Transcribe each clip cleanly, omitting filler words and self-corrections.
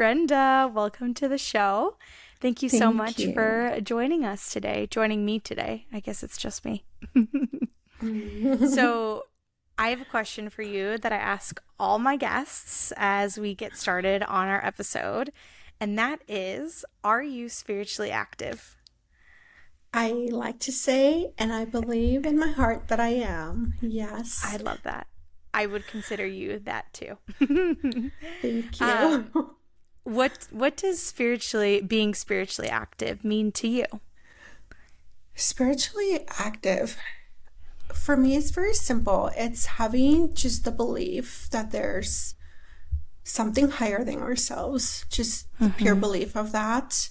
Brenda. Welcome to the show. Thank you so Thank much you. for joining me today. I guess it's just me. So, I have a question for you that I ask all my guests as we get started on our episode, and that is, are you spiritually active? I like to say, and I believe in my heart that I am. I Yes. love that. I would consider you that too. Thank um, you. what does being spiritually active mean to you? Spiritually active. For me, it's very simple. It's having just the belief that there's something higher than ourselves, just the pure Mm-hmm. belief of that.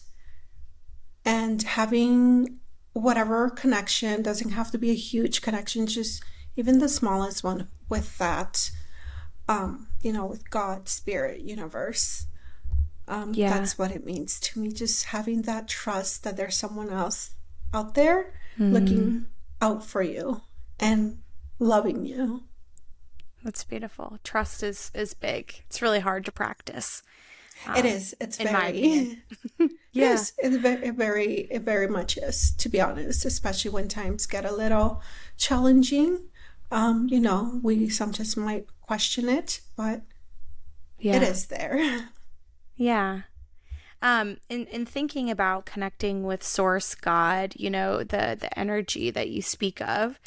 And having whatever connection, doesn't have to be a huge connection, just even the smallest one with that, with God, spirit, universe. Yeah. That's what it means to me. Just having that trust that there's someone else out there Mm, looking out for you and loving you. that's beautiful. Trust is big. It's really hard to practice, It um, is. It's in my opinion. very, Yeah. yes, it very much is, to be honest, especially when times get a little challenging. We sometimes might question it, but it Yeah. is there. Yeah. In thinking about connecting with Source God, the energy that you speak of,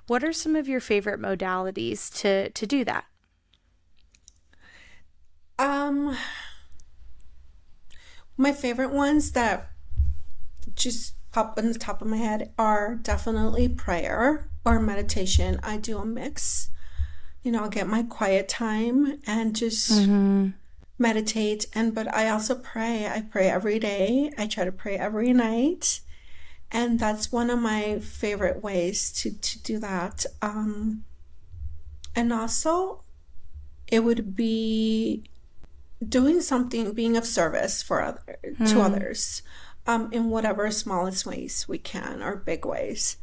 what are some of your favorite modalities to do that? Um, my favorite ones that just pop in the top of my head are definitely prayer or meditation. I do a mix. I get my quiet time and just Mm-hmm. meditate, but I also pray. I pray every day. I try to pray every night. And that's one of my favorite ways to do that. And also it would be doing something, being of service to Mm. others, in whatever smallest ways we can or big ways.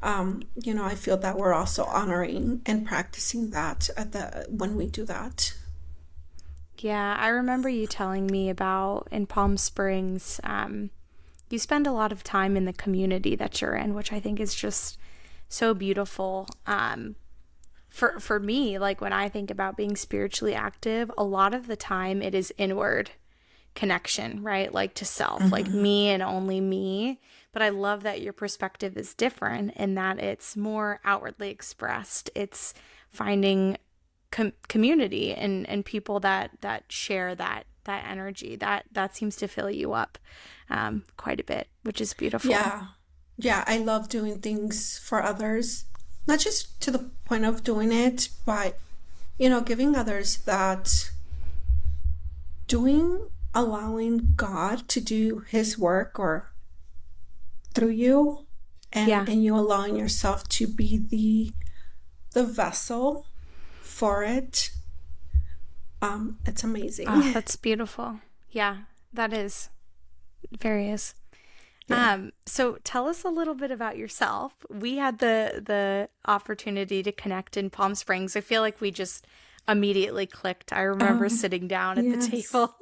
I feel that we're also honoring and practicing that when we do that. Yeah, I remember you telling me about in Palm Springs, you spend a lot of time in the community that you're in, which I think is just so beautiful. For me, like when I think about being spiritually active, a lot of the time it is inward connection, right? Like to self, like Hmm. me and only me. But I love that your perspective is different in that it's more outwardly expressed. It's finding community and people that share that energy that seems to fill you up quite a bit, which is beautiful. Yeah. Yeah, I love doing things for others, not just to the point of doing it, but, giving others that doing, allowing God to do his work or through you, Yeah. and you allowing yourself to be the vessel for it. It's Oh, amazing. that's beautiful. Yeah, that is. Very is. Yeah. So tell us a little bit about yourself. We had the opportunity to connect in Palm Springs. I feel like we just immediately clicked. I remember Um, sitting down at the yes. table,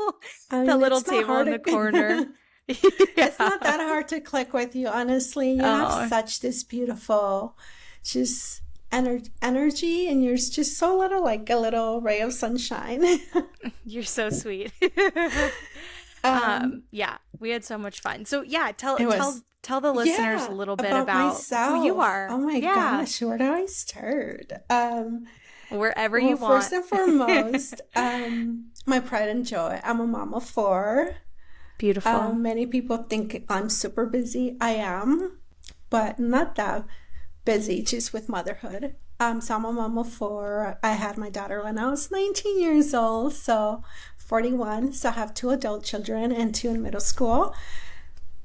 I that mean, little it's not table hard in the corner. to, it's not Yeah. that hard to click with you, honestly. You have Oh, such this beautiful, just energy, and you're just so little, like a little ray of sunshine. you're so sweet. um, Yeah, we had so much fun. So yeah, tell it tell was, tell the listeners a yeah, little bit about about who you myself. are. Oh my Yeah, gosh, where do I start? wherever Well, you first want. and foremost, my pride and joy. I'm a mom of four. Beautiful. Many people think I'm super busy. I am, but not that busy, just with motherhood. So I'm a mom of four. I had my daughter when I was 19 years old, so 41. So I have two adult children and two in middle school.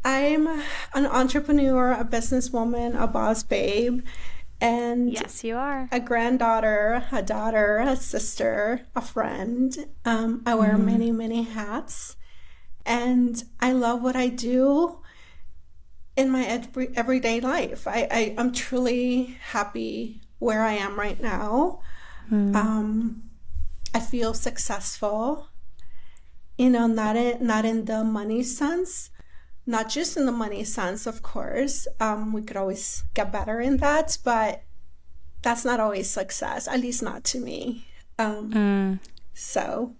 I'm an entrepreneur, a businesswoman, a boss babe, and Yes, you are. a granddaughter, a daughter, a sister, a friend. I wear Hmm. many, many hats, and I love what I do in my everyday life. I'm truly happy where I am right now. Hmm. Um, I feel successful, not in the money sense, not just in the money sense, of course. We could always get better in that, but that's not always success, at least not to me. So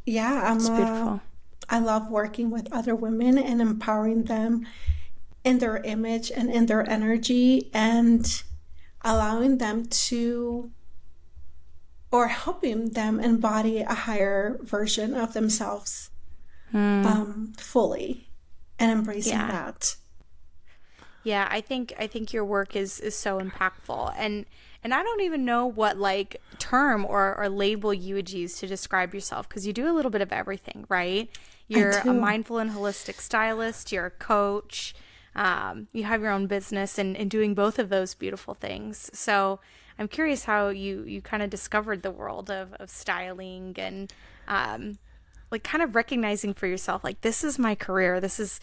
yeah, It's beautiful. I love working with other women and empowering them in their image and in their energy, and allowing them to, or helping them embody a higher version of themselves, fully, and embracing Yeah. that. Yeah, I think your work is so impactful, and I don't even know what like term or label you would use to describe yourself, because you do a little bit of everything, right? I You're a do. mindful and holistic stylist, you're a coach, you have your own business, and doing both of those beautiful things. So I'm curious how you kind of discovered the world of styling, and like kind of recognizing for yourself, like, this is my career. This is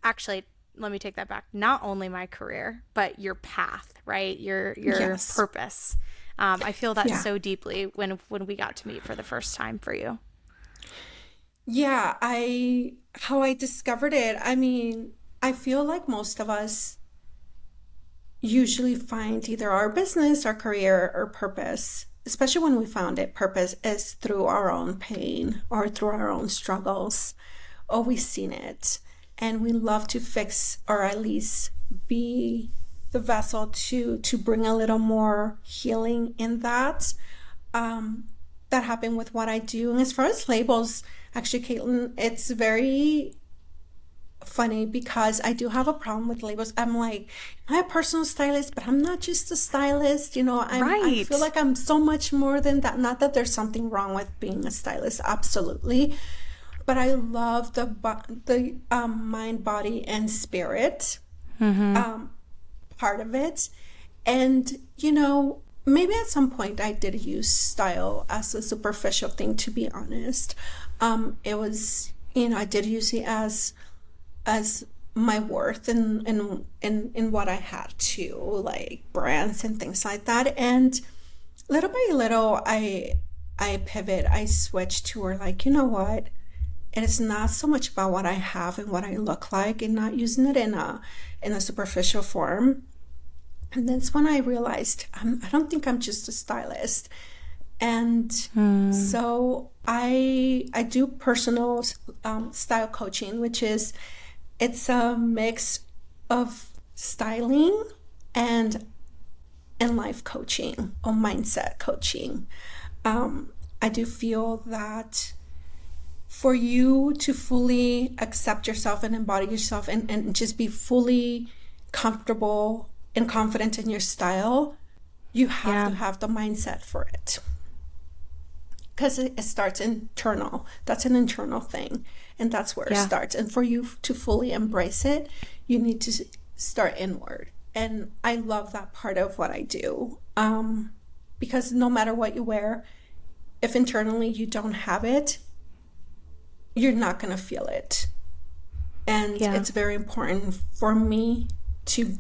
actually, let me take that back. Not only my career, but your path, right? Your Yes. purpose. I feel that Yeah. so deeply when we got to meet for the first time for you. Yeah, how I discovered it, I mean, I feel like most of us usually find either our business, our career, or purpose, especially when we found it, purpose is through our own pain or through our own struggles. Or we've seen it. And we love to fix, or at least be the vessel to bring a little more healing in that. That happened with what I do. And as far as labels, actually, Caitlin, it's very funny because I do have a problem with labels. I'm like, I'm a personal stylist, but I'm not just a stylist. I feel Right. like I'm so much more than that. Not that there's something wrong with being a stylist, absolutely, but I love the mind, body, and spirit part of it. And maybe at some point I did use style as a superficial thing, to be honest. It was, I did use it as my worth in what I had to, like brands and things like that. And little by little, I switched to where, like, you know what? It is not so much about what I have and what I look like, and not using it in a superficial form. And that's when I realized, I don't think I'm just a stylist. And so I do personal style coaching, which is, it's a mix of styling and life coaching, or mindset coaching. I do feel that for you to fully accept yourself and embody yourself, and just be fully comfortable and confident in your style, you have Yeah. to have the mindset for it. Because it starts internal. That's an internal thing. And that's where it Yeah. starts. And for you to fully embrace it, you need to start inward. And I love that part of what I do. Because no matter what you wear, if internally you don't have it, you're not going to feel it. And Yeah. it's very important for me to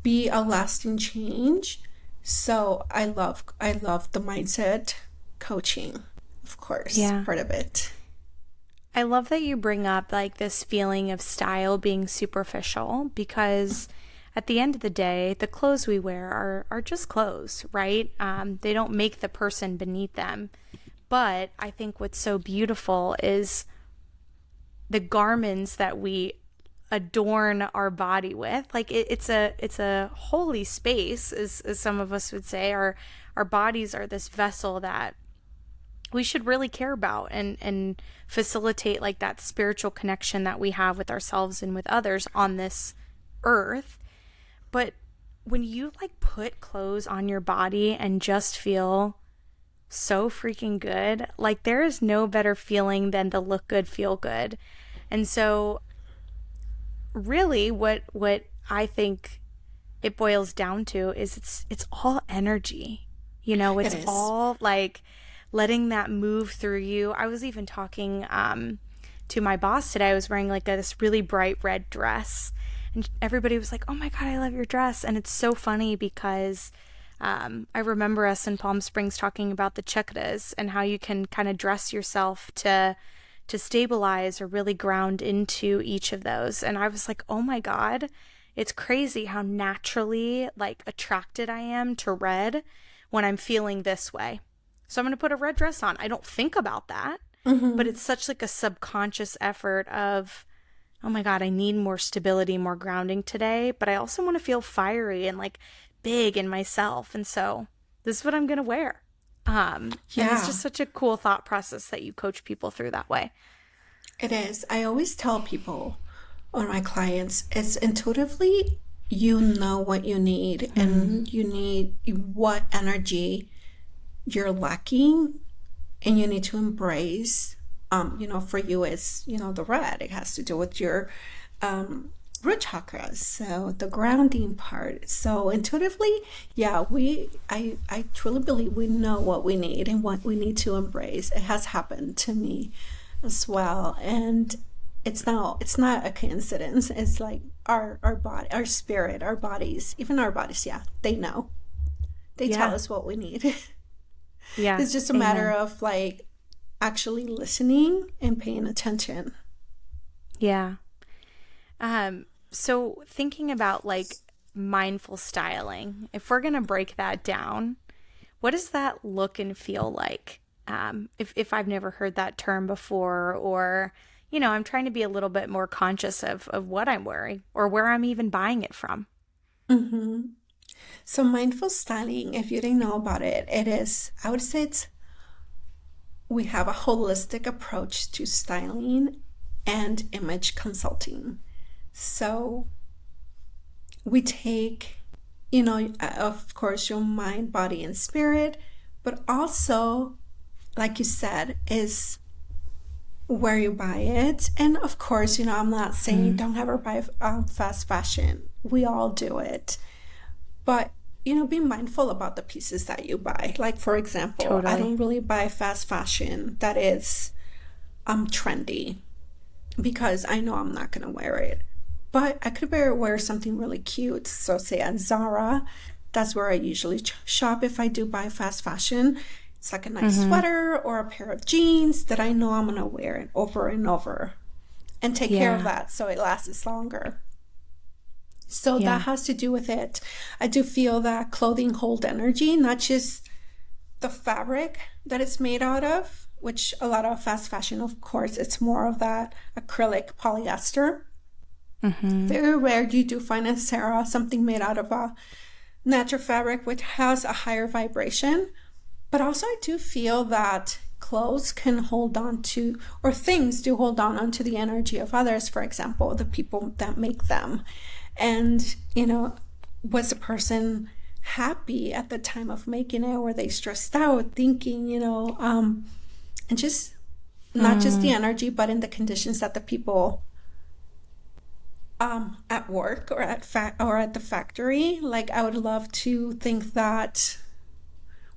be a lasting change. So I love the mindset coaching, of course, Yeah. part of it. I love that you bring up like this feeling of style being superficial, because at the end of the day, the clothes we wear are just clothes, right? They don't make the person beneath them. But I think what's so beautiful is the garments that we adorn our body with. Like, it's a holy space, as some of us would say. Our bodies are this vessel that we should really care about, and facilitate like that spiritual connection that we have with ourselves and with others on this earth. But when you like put clothes on your body and just feel so freaking good, like, there is no better feeling than the look good, feel good. And so really what I think it boils down to is it's all energy. It It's is. all like letting that move through you. I was even talking to my boss today. I was wearing like this really bright red dress, and everybody was like, "Oh my God, I love your dress." And it's so funny because I remember us in Palm Springs talking about the chakras and how you can kind of dress yourself to to stabilize or really ground into each of those. And I was like, oh my God, it's crazy how naturally like attracted I am to red when I'm feeling this way. So I'm going to put a red dress on. I don't think about that, but it's such like a subconscious effort of, oh my God, I need more stability, more grounding today, but I also want to feel fiery and like big in myself. And so this is what I'm going to wear. And it's just such a cool thought process that you coach people through that way. It is. I always tell people, or my clients, it's intuitively, you know what you need, and you need what energy you're lacking, and you need to embrace. For you, it's, the red. It has to do with your root chakras, so the grounding part. So intuitively, I truly believe we know what we need and what we need to embrace. It has happened to me as well, and it's not a coincidence. It's like our body, our spirit, our bodies, even our bodies, they know. They tell us what we need. It's just a matter of like actually listening and paying attention. So thinking about like mindful styling, if we're going to break that down, what does that look and feel like? If I've never heard that term before, or, I'm trying to be a little bit more conscious of what I'm wearing or where I'm even buying it from. So mindful styling, if you didn't know about it, I would say we have a holistic approach to styling and image consulting. So we take, of course, your mind, body, and spirit, but also, like you said, is where you buy it. And of course, I'm not saying don't ever buy fast fashion. We all do it. But, be mindful about the pieces that you buy. Like, for example, I don't really buy fast fashion that is trendy, because I know I'm not going to wear it. But I could wear something really cute. So say at Zara, that's where I usually shop if I do buy fast fashion. It's like a nice sweater or a pair of jeans that I know I'm going to wear it over and over and take care of that so it lasts longer. So that has to do with it. I do feel that clothing hold energy, not just the fabric that it's made out of, which a lot of fast fashion, of course, it's more of that acrylic polyester. Very rare you do find in Sarah something made out of a natural fabric which has a higher vibration. But also I do feel that clothes can hold on to, or things do hold on to the energy of others, for example, the people that make them. And, was the person happy at the time of making it? Were they stressed out, thinking, and just not just the energy, but in the conditions that the people at work or at the factory. Like, I would love to think that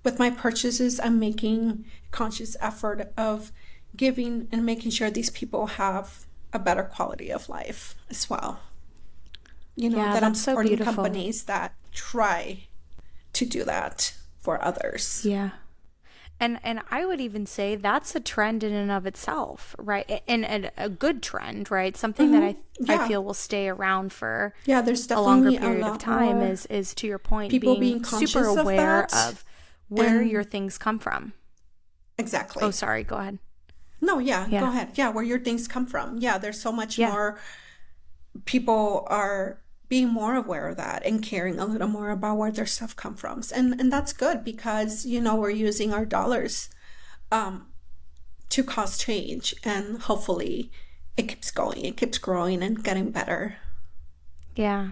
with my purchases, I'm making a conscious effort of giving and making sure these people have a better quality of life as well. That I'm supporting companies that try to do that for others. Yeah. And I would even say that's a trend in and of itself, right? And a good trend, right? Something that I feel will stay around for there's definitely a longer period of time is to your point, people being super aware of where your things come from. Exactly. Oh, sorry. Go ahead. No, go ahead. Yeah, where your things come from. Yeah, there's so much more. People are being more aware of that and caring a little more about where their stuff come from. And that's good, because, we're using our dollars to cause change. And hopefully it keeps going. It keeps growing and getting better. Yeah.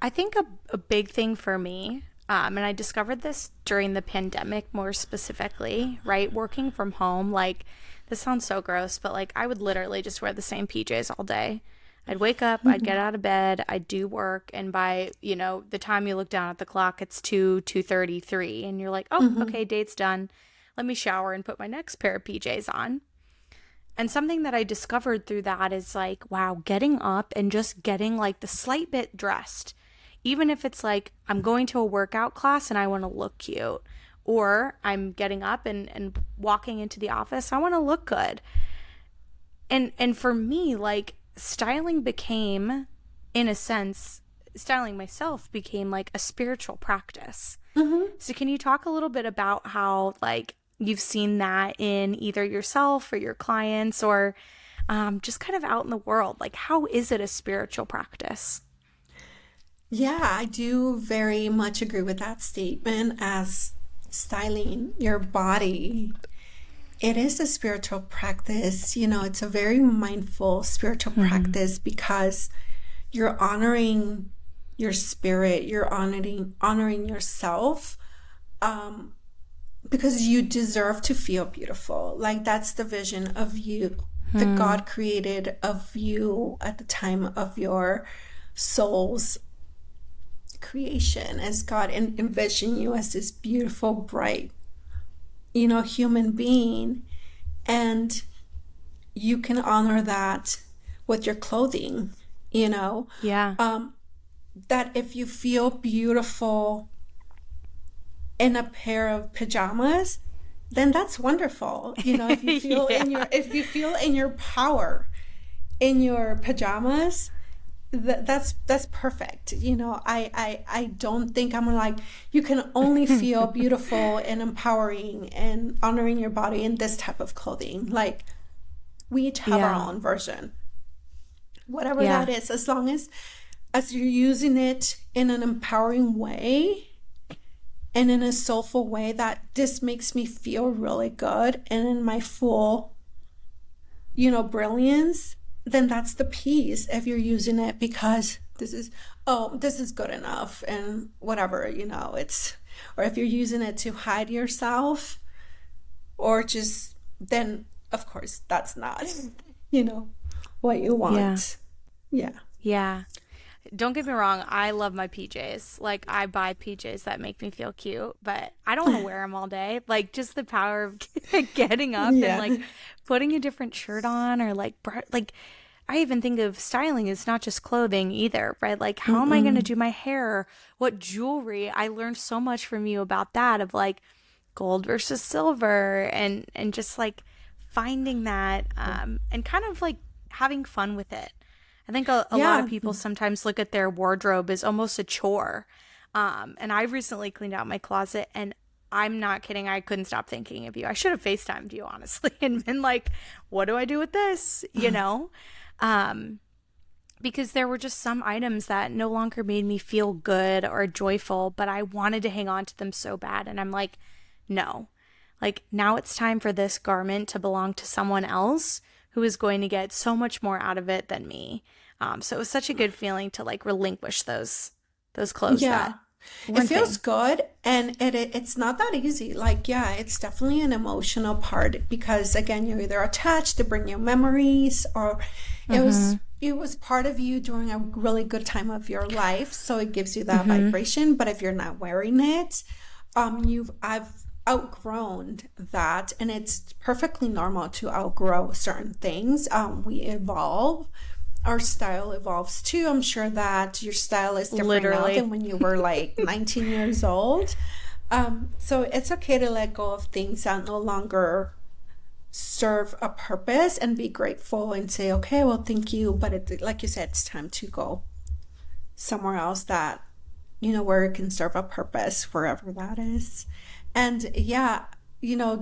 I think a big thing for me, and I discovered this during the pandemic more specifically, right? Working from home, like, this sounds so gross, but like I would literally just wear the same PJs all day. I'd wake up, I'd get out of bed, I'd do work, and by, the time you look down at the clock, it's 2:33, and you're like, oh, okay, date's done. Let me shower and put my next pair of PJs on. And something that I discovered through that is like, wow, getting up and just getting like the slight bit dressed, even if it's like I'm going to a workout class and I want to look cute, or I'm getting up and walking into the office, I want to look good. And for me, like, in a sense, styling myself became like a spiritual practice. So can you talk a little bit about how, like, you've seen that in either yourself or your clients, or just kind of out in the world? Like, how is it a spiritual practice? Yeah, I do very much agree with that statement. As styling your body, it is a spiritual practice. It's a very mindful spiritual practice, because you're honoring your spirit, you're honoring yourself, because you deserve to feel beautiful. Like, that's the vision of you that God created of you at the time of your soul's creation, as God envisioned you as this beautiful, bright, human being. And you can honor that with your clothing, Yeah. that if you feel beautiful in a pair of pajamas, then that's wonderful. If you feel if you feel in your power in your pajamas, that's perfect. I don't think I'm like, you can only feel beautiful and empowering and honoring your body in this type of clothing. Like, we each have our own version, whatever that is, as long as you're using it in an empowering way and in a soulful way, that this makes me feel really good and in my full, brilliance, then that's the piece. If you're using it because this is good enough and whatever, it's, or if you're using it to hide yourself, or just, then of course that's not, what you want. Yeah. Don't get me wrong, I love my PJs. Like, I buy PJs that make me feel cute, but I don't want to wear them all day. Like, just the power of getting up and, like, putting a different shirt on, or, like, I even think of styling as not just clothing either, right? Like, how am I going to do my hair? What jewelry? I learned so much from you about that, of, like, gold versus silver, and just, like, finding that, and kind of, like, having fun with it. I think a lot of people sometimes look at their wardrobe as almost a chore. And I recently cleaned out my closet, and I'm not kidding, I couldn't stop thinking of you. I should have FaceTimed you, honestly, and been like, what do I do with this? Because there were just some items that no longer made me feel good or joyful, but I wanted to hang on to them so bad. And I'm like, no, like, now it's time for this garment to belong to someone else who is going to get so much more out of it than me. So it was such a good feeling to, like, relinquish those clothes. Yeah. It feels good, and it's not that easy. Like, it's definitely an emotional part, because again, you're either attached to bring you memories, or it was part of you during a really good time of your life, so it gives you that vibration. But if you're not wearing it, I've outgrown that, and it's perfectly normal to outgrow certain things. We evolve. Our style evolves too. I'm sure that your style is different now than when you were like 19 years old. So it's okay to let go of things that no longer serve a purpose, and be grateful and say, okay, well, thank you. But like you said, it's time to go somewhere else that, where it can serve a purpose, wherever that is. And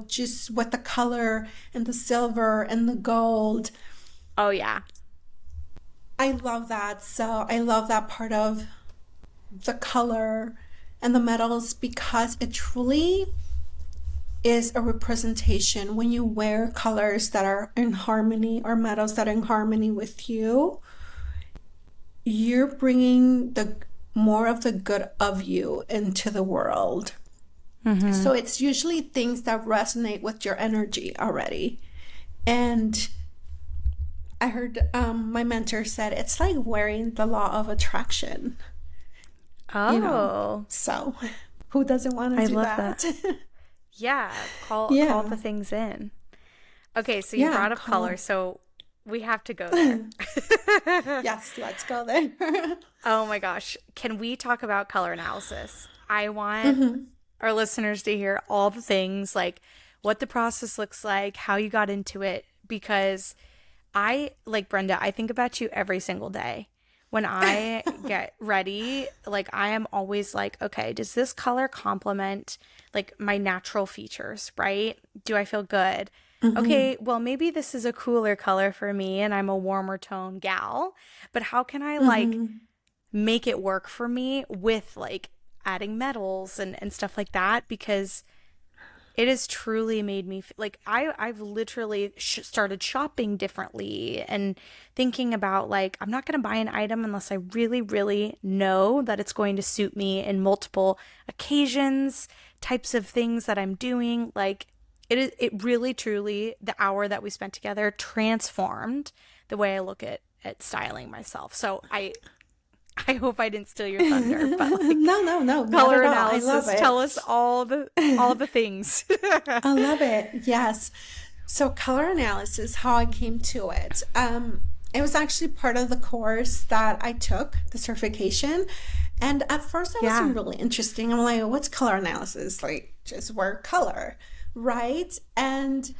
just with the color and the silver and the gold. Oh, yeah. I love that. So I love that part of the color and the metals, because it truly is a representation. When you wear colors that are in harmony, or metals that are in harmony with you, you're bringing more of the good of you into the world. So it's usually things that resonate with your energy already. And I heard my mentor said it's like wearing the law of attraction. Oh. So who doesn't want to do that? Yeah, call the things in. Okay, so you brought up color, so we have to go there. Yes, let's go there. Oh my gosh. Can we talk about color analysis? I want our listeners to hear all the things, like what the process looks like, how you got into it, because I, like Brenda, I think about you every single day. When I get ready, like I am always like, okay, does this color complement like my natural features, right? Do I feel good? Mm-hmm. Okay, well, maybe this is a cooler color for me and I'm a warmer tone gal, but how can I like Mm-hmm. make it work for me with like adding metals and stuff like that? Because it has truly made me like I've literally started shopping differently and thinking about like I'm not going to buy an item unless I really really know that it's going to suit me in multiple occasions, types of things that I'm doing. Like it really truly, the hour that we spent together transformed the way I look at styling myself. So I hope I didn't steal your thunder, but like No, no, no, not color at all. I love analysis, it. tell us all the things. I love it. Yes. So color analysis, how I came to it. It was actually part of the course that I took, the certification. And at first that Yeah. wasn't really interesting. I'm like, what's color analysis? Like just wear color, right? And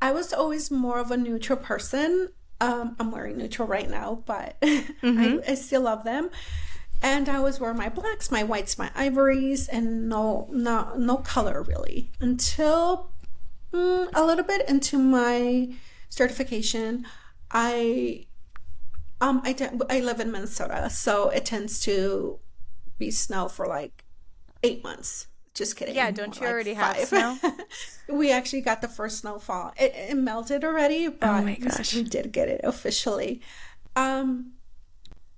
I was always more of a neutral person. I'm wearing neutral right now, but Mm-hmm. I still love them. And I always wear my blacks, my whites, my ivories, and no color really until a little bit into my certification. I I live in Minnesota, so it tends to be snow for like 8 months. Just Yeah, kidding, more don't you like already have 5. snow? We actually got the first snowfall. It melted already, Oh but my we gosh. did get it officially. Um,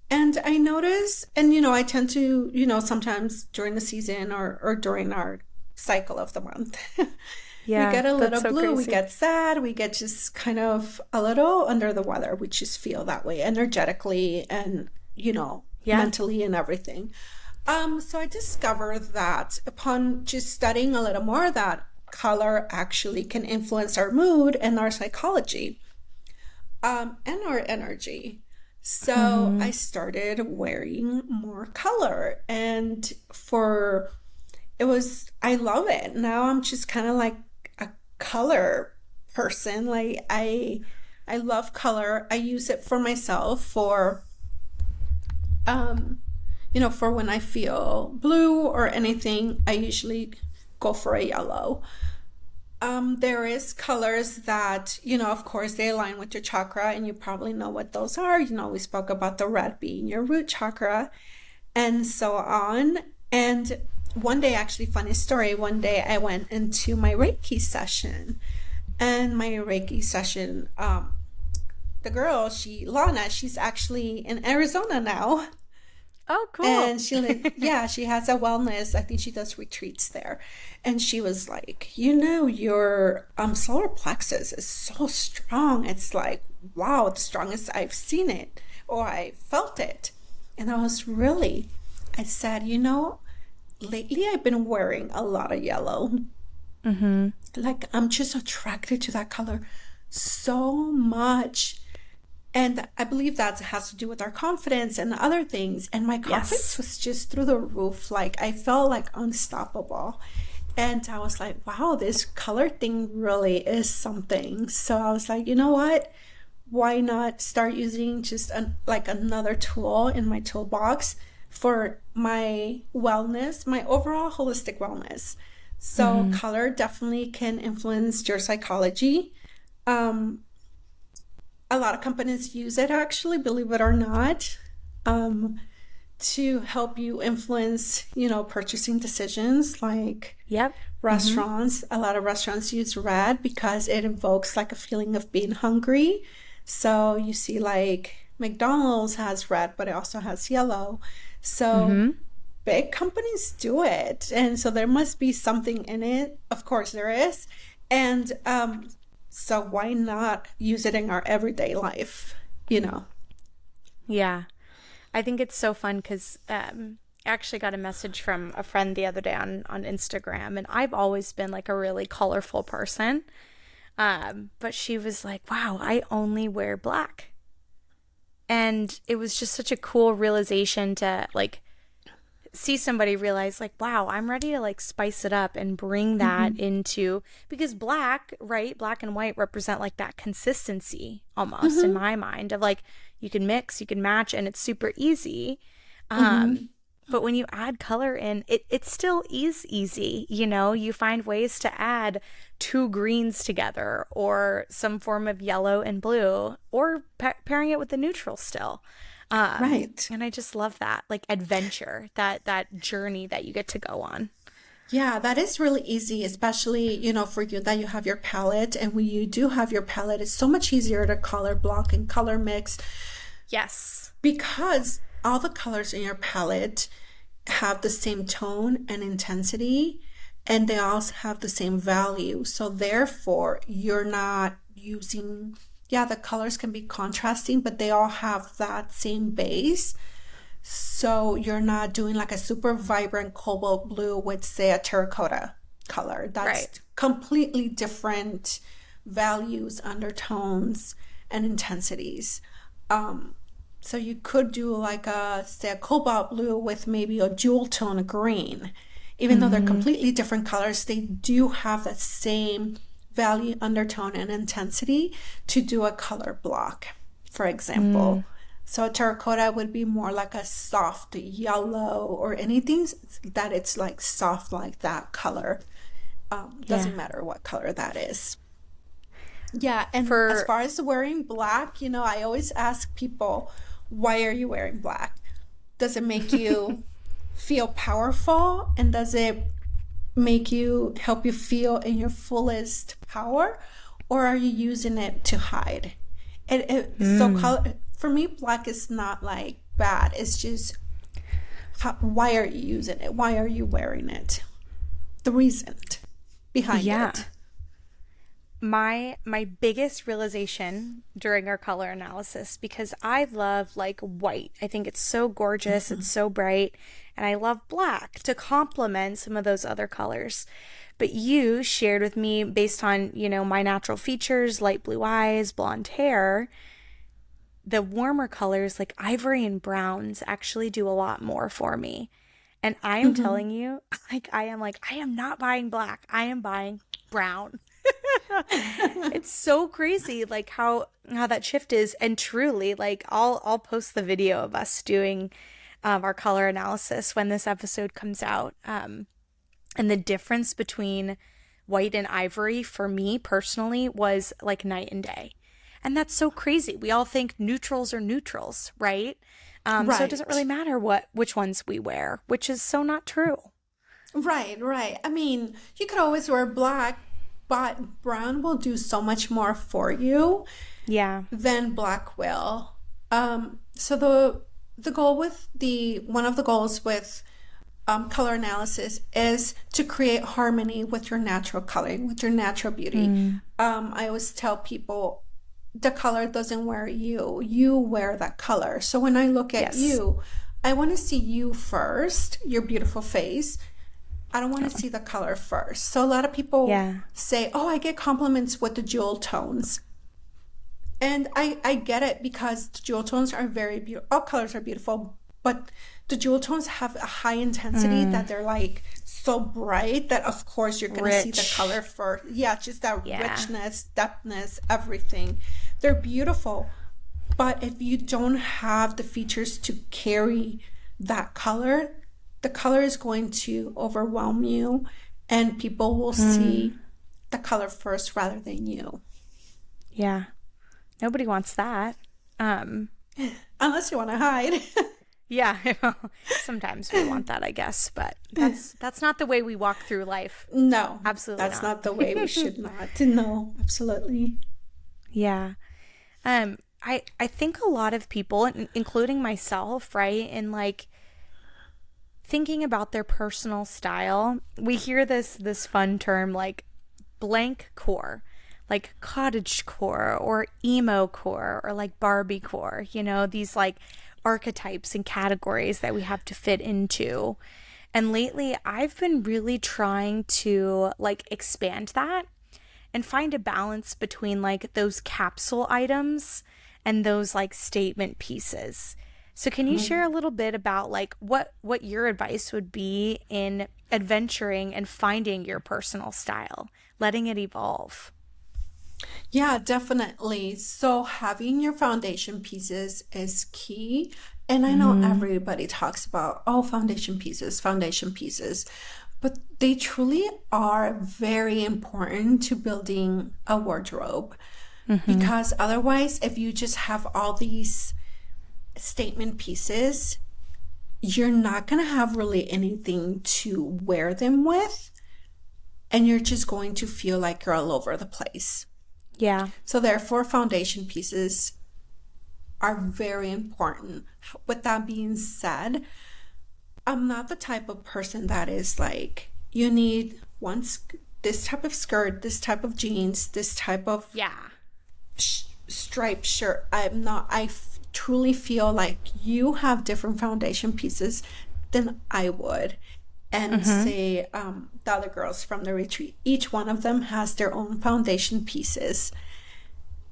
and I notice, and I tend to, sometimes during the season or during our cycle of the month, we Yeah, get a that's little so blue, we crazy. get sad, we get just kind of a little under the weather. We just feel that way energetically and, Yeah. mentally and everything. So I discovered that upon just studying a little more, that color actually can influence our mood and our psychology, and our energy. So Mm-hmm. I started wearing more color, and for it was I love it. Now I'm just kind of like a color person. Like I love color. I use it for myself for um for when I feel blue or anything, I usually go for a yellow. There is colors that, of course, they align with your chakra, and you probably know what those are. We spoke about the red being your root chakra, and so on. And one day, actually, funny story, one day I went into my Reiki session, and my Reiki session, the girl, Lana, she's actually in Arizona now. Oh, cool. And yeah, she has a wellness. I think she does retreats there. And she was like, your solar plexus is so strong. It's like, wow, the strongest I've seen it or I felt it. And I said, lately I've been wearing a lot of yellow. Mm-hmm. Like, I'm just attracted to that color so much. And I believe that has to do with our confidence and other things. And my confidence Yes. was just through the roof. Like I felt like unstoppable. And I was like, wow, this color thing really is something. So I was like, you know what? Why not start using just like another tool in my toolbox for my wellness, my overall holistic wellness. So Mm-hmm. color definitely can influence your psychology. Um, a lot of companies use it, actually, believe it or not, um, to help you influence, purchasing decisions. Like Yep. Mm-hmm. restaurants, a lot of restaurants use red because it evokes like a feeling of being hungry. So you see, like McDonald's has red, but it also has yellow. So Mm-hmm. big companies do it, and so there must be something in it. Of course there is. And so why not use it in our everyday life, Yeah. I think it's so fun because I actually got a message from a friend the other day on Instagram, and I've always been like a really colorful person. But she was like, wow, I only wear black. And it was just such a cool realization to like see somebody realize like, wow, I'm ready to like spice it up and bring that into, because black, right? Black and white represent like that consistency almost in my mind of like, you can mix, you can match, and it's super easy. But when you add color in, it still is easy. You know, you find ways to add two greens together or some form of yellow and blue, or pairing it with the neutral still. Right. And I just love that, like adventure, that journey that you get to go on. Yeah, that is really easy, especially, for you that you have your palette. And when you do have your palette, it's so much easier to color block and color mix Yes. because all the colors in your palette have the same tone and intensity, and they also have the same value. So therefore, you're not using, the colors can be contrasting, but they all have that same base. So you're not doing like a super vibrant cobalt blue with, say, a terracotta color. That's Right. completely different values, undertones, and intensities. So you could do like say a cobalt blue with maybe a jewel tone green. Even though they're completely different colors, they do have the same value, undertone, and intensity to do a color block, for example. So a terracotta would be more like a soft yellow, or anything that it's like soft like that color. Doesn't matter what color that is. Yeah, and as far as wearing black, I always ask people, why are you wearing black? Does it make you feel powerful? And does it help you feel in your fullest power? Or are you using it to hide? For me, black is not like bad. It's just, why are you using it? Why are you wearing it? The reason behind it. My biggest realization during our color analysis, because I love like white. I think it's so gorgeous, it's so bright, and I love black to complement some of those other colors. But you shared with me, based on, my natural features, light blue eyes, blonde hair, the warmer colors like ivory and browns actually do a lot more for me. And I am telling you, I am not buying black. I am buying brown. It's so crazy like how that shift is. And truly, like I'll post the video of us doing our color analysis when this episode comes out. And the difference between white and ivory for me personally was like night and day. And that's so crazy. We all think neutrals are neutrals, right? So it doesn't really matter which ones we wear, which is so not true. Right. I mean, you could always wear black, but brown will do so much more for you than black will. So the goal with one of the goals with color analysis is to create harmony with your natural coloring, with your natural beauty. I always tell people, the color doesn't wear you. You wear that color. So when I look at you, I want to see you first, your beautiful face. I don't want to see the color first. So a lot of people say, oh, I get compliments with the jewel tones. And I get it, because the jewel tones are very beautiful. All colors are beautiful, but the jewel tones have a high intensity that they're like so bright that of course you're going to see the color first. Yeah, just that richness, depthness, everything. They're beautiful. But if you don't have the features to carry that color, the color is going to overwhelm you, and people will see the color first rather than you. Yeah. Nobody wants that. Unless you want to hide. Yeah, sometimes we want that, I guess, but that's not the way we walk through life. No, absolutely that's not the way we should not. No, absolutely. Yeah. I think a lot of people, including myself, right, in like thinking about their personal style, we hear this fun term like blank core, like cottage core or emo core or like Barbie core, these like archetypes and categories that we have to fit into. And lately I've been really trying to like expand that and find a balance between like those capsule items and those like statement pieces. So can you share a little bit about like what your advice would be in adventuring and finding your personal style, letting it evolve? Yeah, definitely. So having your foundation pieces is key. And I know everybody talks about, oh, foundation pieces, but they truly are very important to building a wardrobe. Because otherwise, if you just have all these statement pieces, you're not going to have really anything to wear them with. And you're just going to feel like you're all over the place. Yeah. So therefore, foundation pieces are very important. With that being said, I'm not the type of person that is like, you need this type of skirt, this type of jeans, this type of striped shirt. I'm not. Truly feel like you have different foundation pieces than I would. And say the other girls from the retreat, each one of them has their own foundation pieces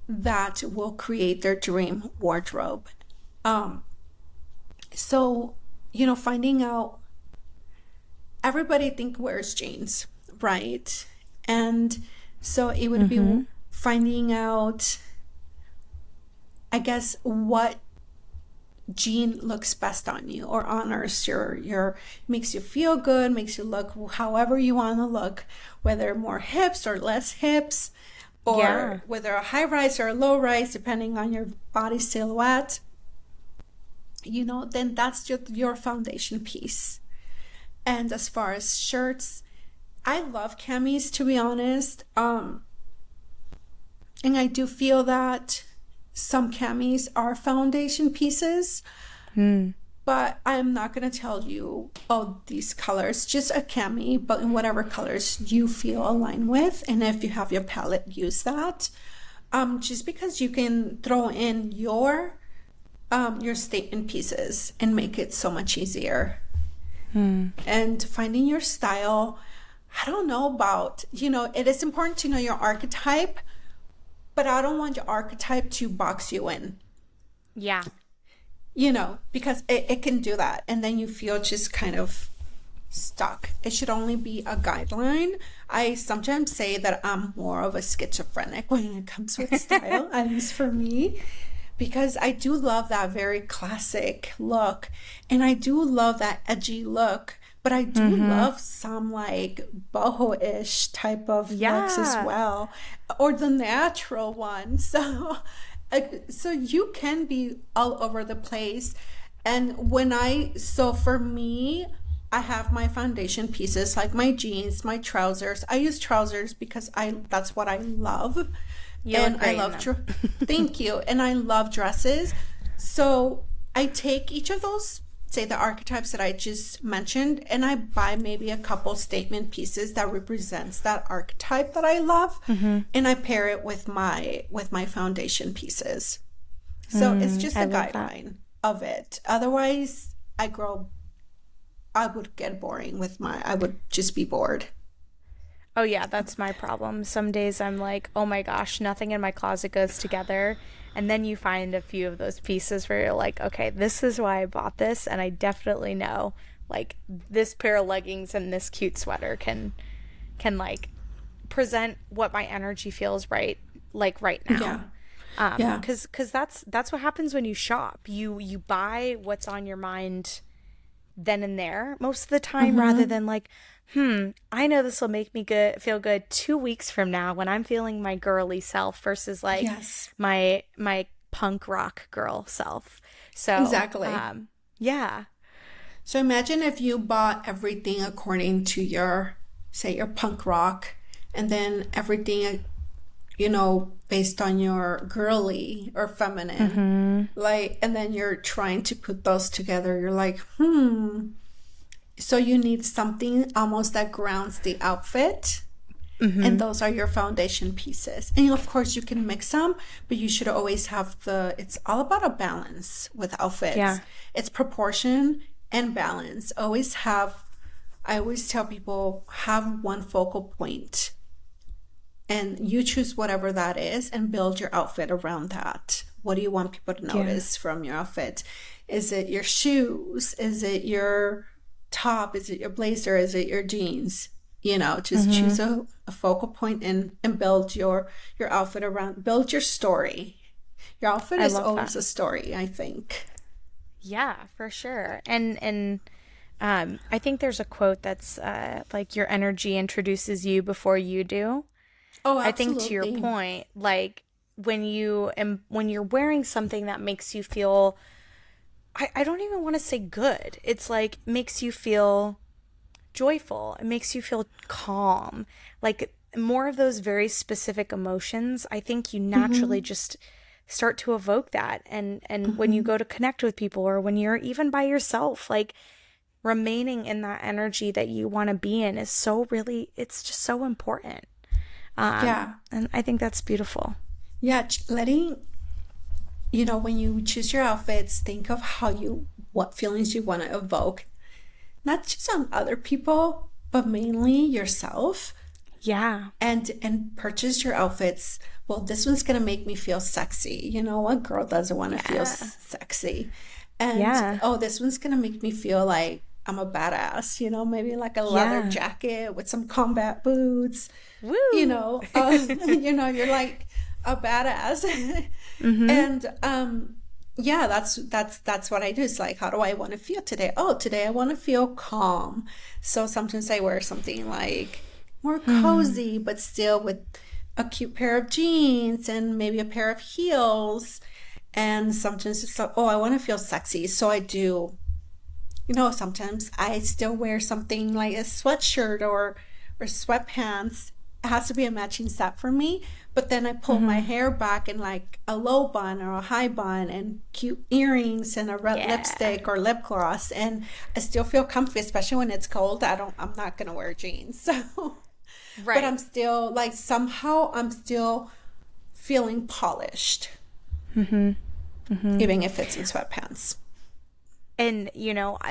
that will create their dream wardrobe. So, finding out, everybody wears jeans, right? And so it would be finding out, I guess, what jean looks best on you or honors your makes you feel good, makes you look however you want to look, whether more hips or less hips, or whether a high rise or a low rise, depending on your body silhouette, then that's just your foundation piece. And as far as shirts, I love camis, to be honest. And I do feel that some camis are foundation pieces, but I'm not going to tell you, oh, these colors, just a cami, but in whatever colors you feel aligned with. And if you have your palette, use that. Just because you can throw in your statement pieces and make it so much easier. And finding your style, I don't know about, it is important to know your archetype, but I don't want your archetype to box you in. Yeah. Because it can do that. And then you feel just kind of stuck. It should only be a guideline. I sometimes say that I'm more of a schizophrenic when it comes with style, at least for me, because I do love that very classic look. And I do love that edgy look. But I do love some like boho-ish type of looks as well, or the natural one. So you can be all over the place. And for me, I have my foundation pieces, like my jeans, my trousers. I use trousers because that's what I love. I love thank you. And I love dresses. So I take each of those, say the archetypes that I just mentioned, and I buy maybe a couple statement pieces that represents that archetype that I love, and I pair it with my foundation pieces. So it's just a guideline of it. Otherwise, I would get boring I would just be bored. Oh yeah, that's my problem. Some days I'm like, oh my gosh, nothing in my closet goes together. And then you find a few of those pieces where you're like, okay, this is why I bought this. And I definitely know like this pair of leggings and this cute sweater can like present what my energy feels right now. Because that's what happens when you shop. You buy what's on your mind then and there most of the time, rather than like, I know this will make me feel good 2 weeks from now when I'm feeling my girly self versus like my punk rock girl self. So exactly. So imagine if you bought everything according to your punk rock, and then everything, based on your girly or feminine, and then you're trying to put those together. You're like, So you need something almost that grounds the outfit. And those are your foundation pieces. And of course you can mix them, but you should always have it's all about a balance with outfits. Yeah. It's proportion and balance. I always tell people, have one focal point. And you choose whatever that is and build your outfit around that, What do you want people to Yeah. notice from your outfit? Is it your shoes? Is it your top? Is it your blazer? Is it your jeans? Just choose a focal point and build your outfit around, build your story. Your outfit I is love that. always a story, I think. Yeah, for sure. And I think there's a quote that's like your energy introduces you before you do. Oh, I think to your absolutely. point, like when you're wearing something that makes you feel I don't even want to say good. It's like makes you feel joyful. It makes you feel calm. Like more of those very specific emotions, I think you naturally Hmm. just start to evoke that. And when you Hmm. go to connect with people or when you're even by yourself, like remaining in that energy that you want to be in is so really it's just so important. Yeah. And I think that's beautiful. Yeah. Letting, when you choose your outfits, think of what feelings you want to evoke, not just on other people, but mainly yourself. Yeah. And purchase your outfits. Well, this one's gonna make me feel sexy. What girl doesn't want to feel Yeah. sexy? And Yeah. oh, this one's gonna make me feel like I'm a badass. Maybe like a leather Yeah. jacket with some combat boots. Woo. You're like a badass. Mhm. And yeah, that's what I do. It's like, how do I want to feel today? Oh, today I want to feel calm. So sometimes I wear something like more Hmm. cozy, but still with a cute pair of jeans and maybe a pair of heels. And sometimes it's like, oh, I want to feel sexy. So I do, sometimes I still wear something like a sweatshirt or sweatpants. It has to be a matching set for me. But then I pull my Mhm. hair back in like a low bun or a high bun and cute earrings and a red Yeah. lipstick or lip gloss. And I still feel comfy, especially when it's cold. I'm not gonna wear jeans. So but I'm Right. still like somehow I'm still feeling polished, Mhm. Mhm. even if it's in sweatpants. And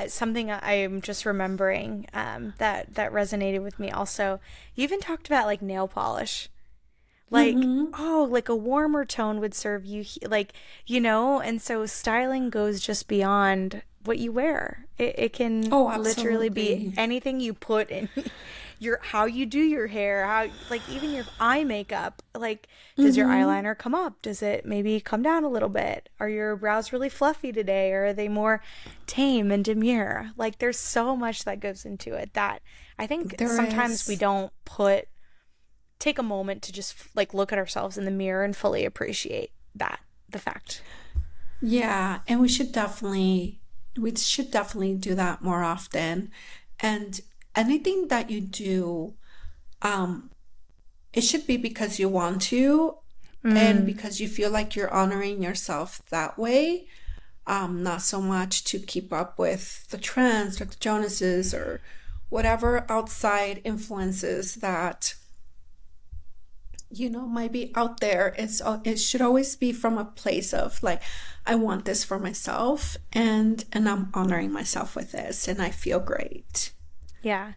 something I am just remembering that resonated with me also. You even talked about like nail polish. Like, Mm-hmm. oh, like a warmer tone would serve you like, and so styling goes just beyond what you wear. It can Oh, literally be absolutely. anything you put in your how you do your hair, how like even your eye makeup. Like, does your Mm-hmm. eyeliner come up? Does it maybe come down a little bit? Are your brows really fluffy today, or are they more tame and demure? Like, there's so much that goes into it that I think There sometimes we is. don't take a moment to just like look at ourselves in the mirror and fully appreciate that the fact. Yeah, and we should definitely do that more often. And anything that you do, um, it should be because you want to and Mm, because you feel like you're honoring yourself that way. Not so much to keep up with the trends or the Jonases or whatever outside influences that might be out there. It should always be from a place of like, I want this for myself, and I'm honoring myself with this, and I feel great. yeah,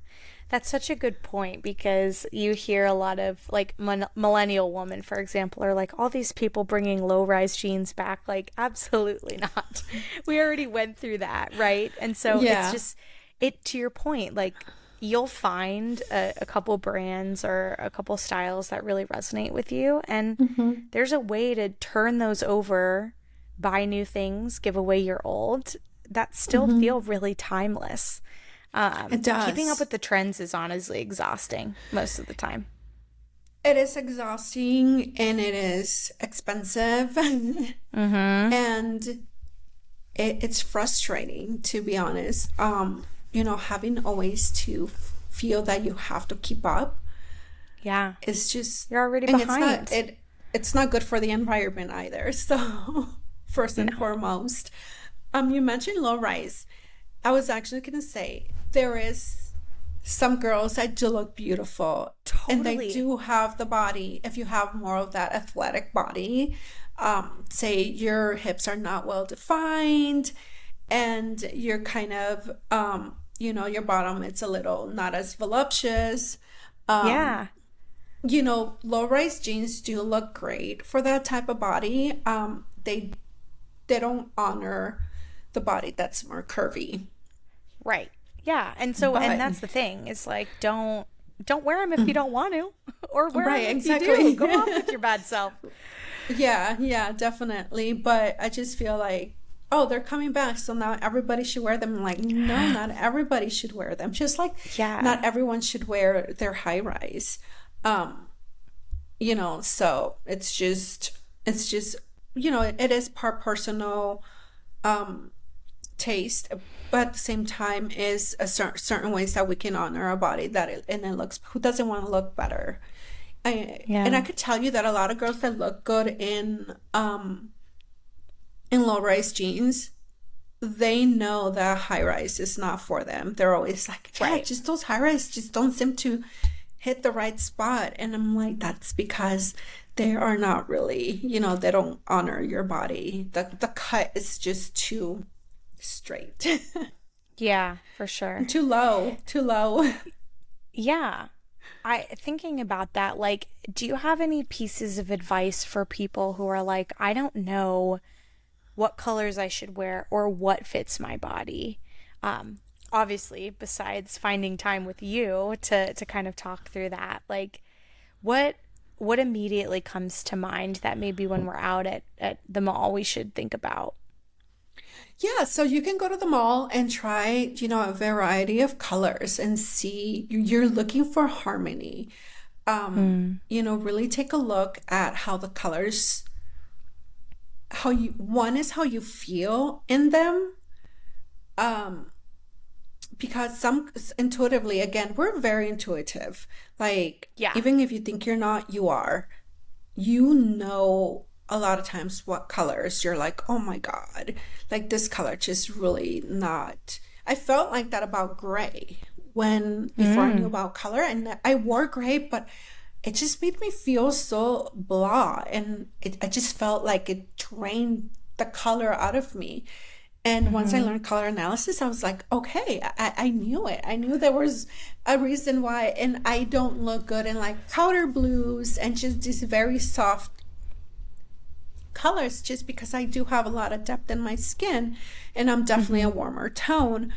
that's such a good point because you hear a lot of like millennial women, for example, are like all these people bringing low rise jeans back. Like, absolutely not. We already went through that, right? And so it's Yeah. just it to your point, like you'll find a couple brands or a couple styles that really resonate with you, and Hmm. there's a way to turn those over, buy new things, give away your old that still feel Hmm. really timeless. It Keeping up does. with the trends is honestly exhausting most of the time. It is exhausting and it is expensive. Mm-hmm. And it's frustrating, to be honest. Having always to feel that you have to keep up Yeah, is just, you're already and it's not behind. it it's not good for the environment either. So first and No, foremost, you mentioned low rise. I was actually gonna say there is some girls that do look beautiful and they totally. do have the body. If you have more of that athletic body, say your hips are not well defined and you're kind of your bottom, it's a little not as voluptuous. um Yeah. Low rise jeans do look great for that type of body. they don't honor the body that's more curvy. Right. Yeah. And so, and But that's the thing. It's like, don't wear them if you don't want to, or wear right, them if you exactly. do. Go off with your bad self. Yeah, yeah, definitely. But I just feel like, oh, they're coming back, so now everybody should wear them. I'm like, no, not everybody should wear them. Just like Yeah. not everyone should wear their high rise. Um, so it's just, it is part personal taste, but at the same time is a certain ways that we can honor our body and it looks, who doesn't want to look better? And I Yeah. could tell you that a lot of girls that look good in low rise jeans, they know that high rise is not for them. They're always like, yeah, Right. just those high rise just don't seem to hit the right spot. And I'm like, that's because they are not really, they don't honor your body. The cut is just too straight. Yeah, for sure. Too low, too low. Yeah. I thinking about that, like, do you have any pieces of advice for people who are like, I don't know what colors I should wear or what fits my body? Obviously, besides finding time with you to kind of talk through that, like, what what immediately comes to mind that maybe when we're out at the mall we should think about? Yeah, so you can go to the mall and try, a variety of colors and see you're looking for harmony. Mm. Really take a look at how the colors, one is how you feel in them. Um, because some intuitively, again, we're very intuitive. Like, Yeah. even if you think you're not, you are. You know, a lot of times what colors you're like, oh my God, like this color just really not. I felt like that about gray when before I knew Mm. about color, and I wore gray, but it just made me feel so blah, and I just felt like it drained the color out of me. And once I Mm-hmm. learned color analysis, I was like, okay, I knew it. I knew there was a reason why. And I don't look good in like powder blues and just these very soft colors, just because I do have a lot of depth in my skin and I'm definitely a Mm-hmm. warmer tone.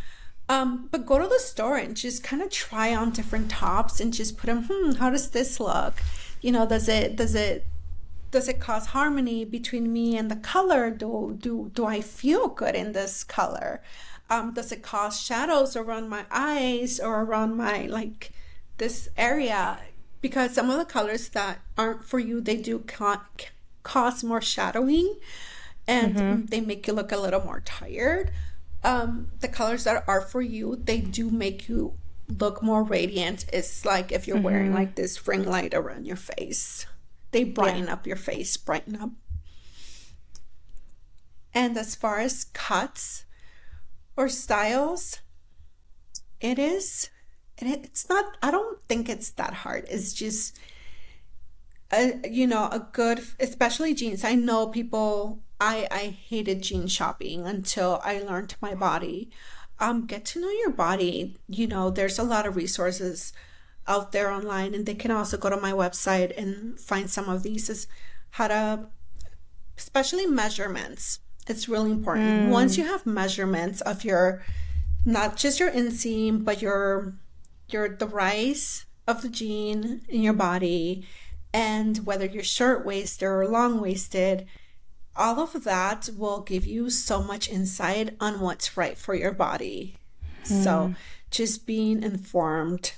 But go to the store and just kind of try on different tops and just put them, how does this look? Does it cause harmony between me and the color? Do I feel good in this color? Does it cause shadows around my eyes or around my like this area? Because some of the colors that aren't for you, they do cause more shadowing, Mm-hmm. and they make you look a little more tired. The colors that are for you, they do make you look more radiant. It's like if you're wearing Mm-hmm. like this ring light around your face. They Yeah. brighten up your face, brighten up. And as far as cuts or styles, it is, and it's not, I don't think it's that hard. It's just, a good, especially jeans. I know people, I hated jean shopping until I learned my body. Get to know your body. There's a lot of resources out there online, and they can also go to my website and find some of these as how to, especially measurements. It's really important. Once Mm. you have measurements of your, not just your inseam, but the rise of the jean in your body, and whether you're short waisted or long waisted, all of that will give you so much insight on what's right for your body. So Mm. just being informed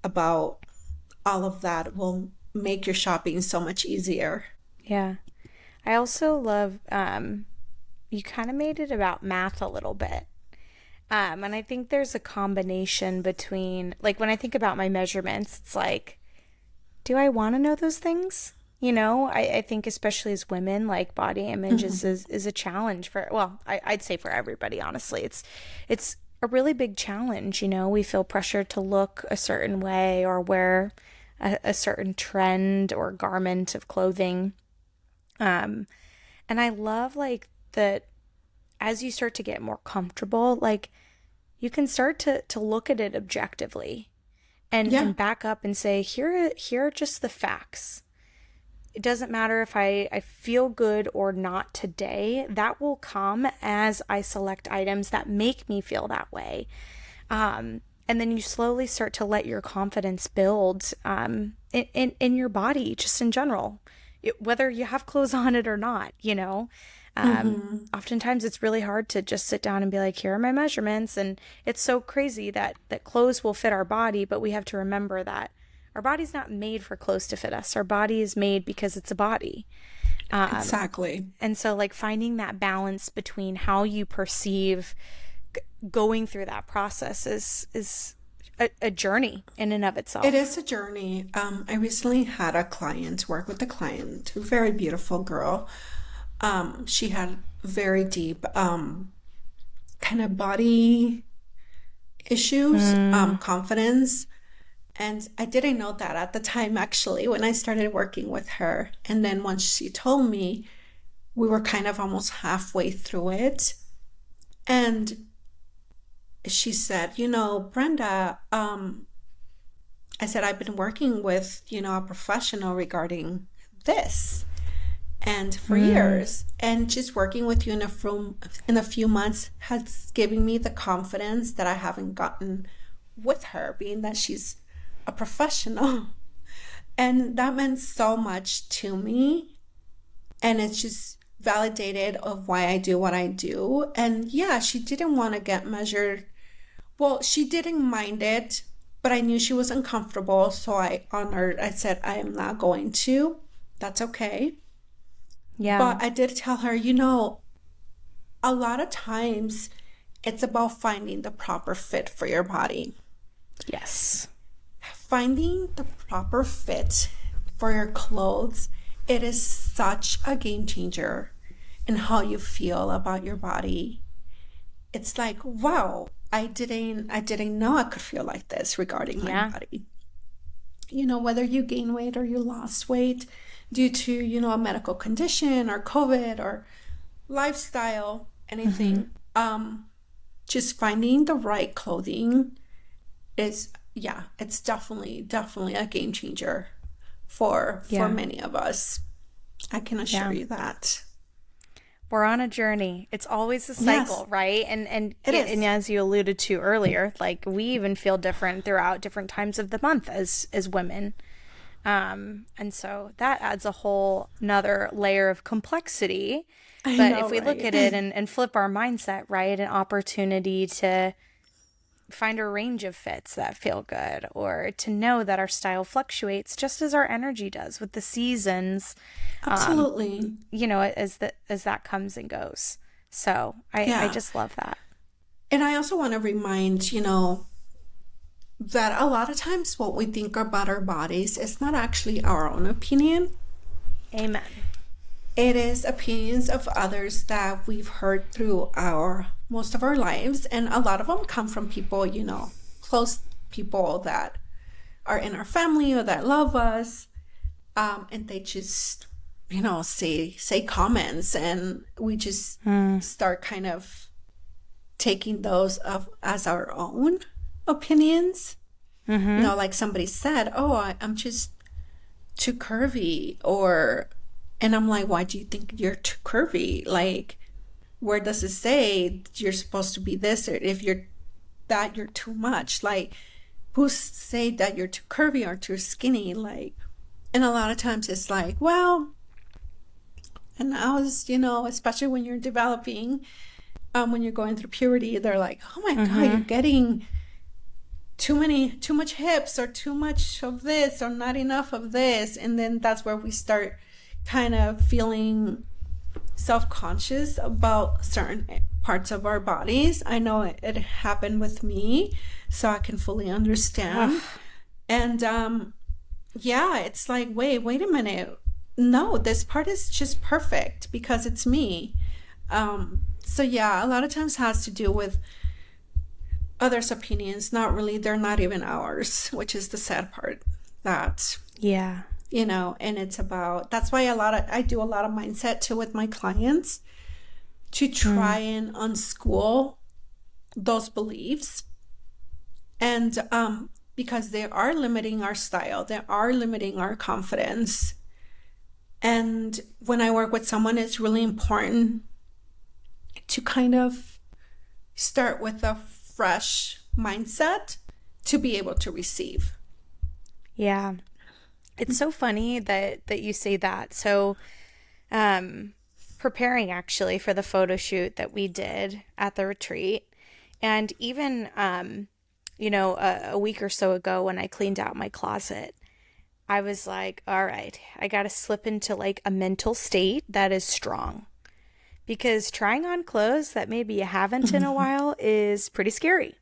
about all of that will make your shopping so much easier. Yeah. I also love you kind of made it about math a little bit. And I think there's a combination between, like, when I think about my measurements, it's like, do I want to know those things? I think especially as women, like body image Mhm. is a challenge for, well, I'd say for everybody, honestly. It's a really big challenge. We feel pressure to look a certain way or wear a certain trend or garment of clothing. Um, and I love like that as you start to get more comfortable, like you can start to look at it objectively Yeah. and back up and say, here are just the facts. it doesn't matter if I feel good or not today. That will come as I select items that make me feel that way. And then you slowly start to let your confidence build in your body, just in general, whether you have clothes on it or not, you know. Oftentimes it's really hard to just sit down and be like, here are my measurements. And it's so crazy that clothes will fit our body, but we have to remember that our body's not made for clothes to fit us. Our body is made because it's a body. Exactly. And so like finding that balance between how you perceive going through that process is a journey in and of itself. It is a journey. I recently had a client, work with a client, a very beautiful girl. She had very deep kind of body issues, confidence. And I didn't know that at the time, actually, when I started working with her. And then once she told me, we were kind of almost halfway through it. And she said, you know, Brenda, I said, I've been working with, you know, a professional regarding this and for years. And just working with you in a few months has given me the confidence that I haven't gotten with her, being that she's a professional. And that meant so much to me. And it's just validated of why I do what I do. And yeah, she didn't want to get measured. Well, she didn't mind it, but I knew she was uncomfortable. So I said, I am not going to. That's okay. Yeah. But I did tell her, you know, a lot of times it's about finding the proper fit for your body. Yes. Finding the proper fit for your clothes, it is such a game changer in how you feel about your body. It's like, wow, I didn't know I could feel like this regarding my body. You know, whether you gain weight or you lost weight due to, you know, a medical condition or COVID or lifestyle, anything, just finding the right clothing is, it's definitely a game changer for many of us. I can assure you that. We're on a journey. It's always a cycle, right? And as you alluded to earlier, like we even feel different throughout different times of the month as women. And so that adds a whole another layer of complexity. But if we look at it and flip our mindset, right, an opportunity to find a range of fits that feel good, or to know that our style fluctuates just as our energy does with the seasons. Absolutely. You know, as that comes and goes. So I just love that. And I also want to remind, you know, that a lot of times what we think about our bodies is not actually our own opinion. Amen. It is opinions of others that we've heard through most of our lives. And a lot of them come from people, you know, close people that are in our family or that love us. And they just, you know, say comments, and we just start kind of taking those as our own opinions. You know, like somebody said, oh, I'm just too curvy, and I'm like, why do you think you're too curvy? Like, where does it say you're supposed to be this, or if you're that, you're too much? Like, who say that you're too curvy or too skinny? Like, and a lot of times it's like, well, and I was, you know, especially when you're developing, when you're going through puberty, they're like, oh my God, you're getting too much hips, or too much of this, or not enough of this. And then that's where we start kind of feeling self-conscious about certain parts of our bodies. I know it happened with me, so I can fully understand. And it's like, wait a minute. No, this part is just perfect because it's me. So a lot of times has to do with others' opinions. They're not even ours, which is the sad part. That you know, and it's about, that's why I do a lot of mindset too with my clients, to try and unschool those beliefs. And because they are limiting our style, they are limiting our confidence. And when I work with someone, it's really important to kind of start with a fresh mindset to be able to receive. Yeah. It's so funny that you say that. So, preparing actually for the photo shoot that we did at the retreat, and even a week or so ago when I cleaned out my closet, I was like, all right, I got to slip into like a mental state that is strong, because trying on clothes that maybe you haven't in a while is pretty scary.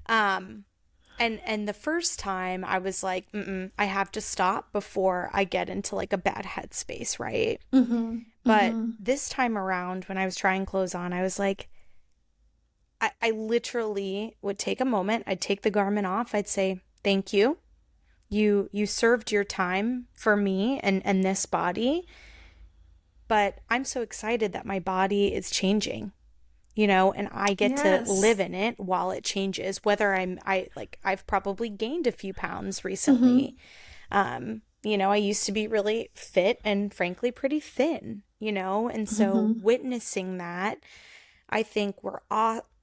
And the first time I was like, I have to stop before I get into like a bad headspace, right? But this time around, when I was trying clothes on, I was like, I literally would take a moment. I'd take the garment off. I'd say, thank you. You served your time for me and this body. But I'm so excited that my body is changing, and I get to live in it while it changes, whether I've probably gained a few pounds recently. I used to be really fit and frankly pretty thin, and so witnessing that, I think we're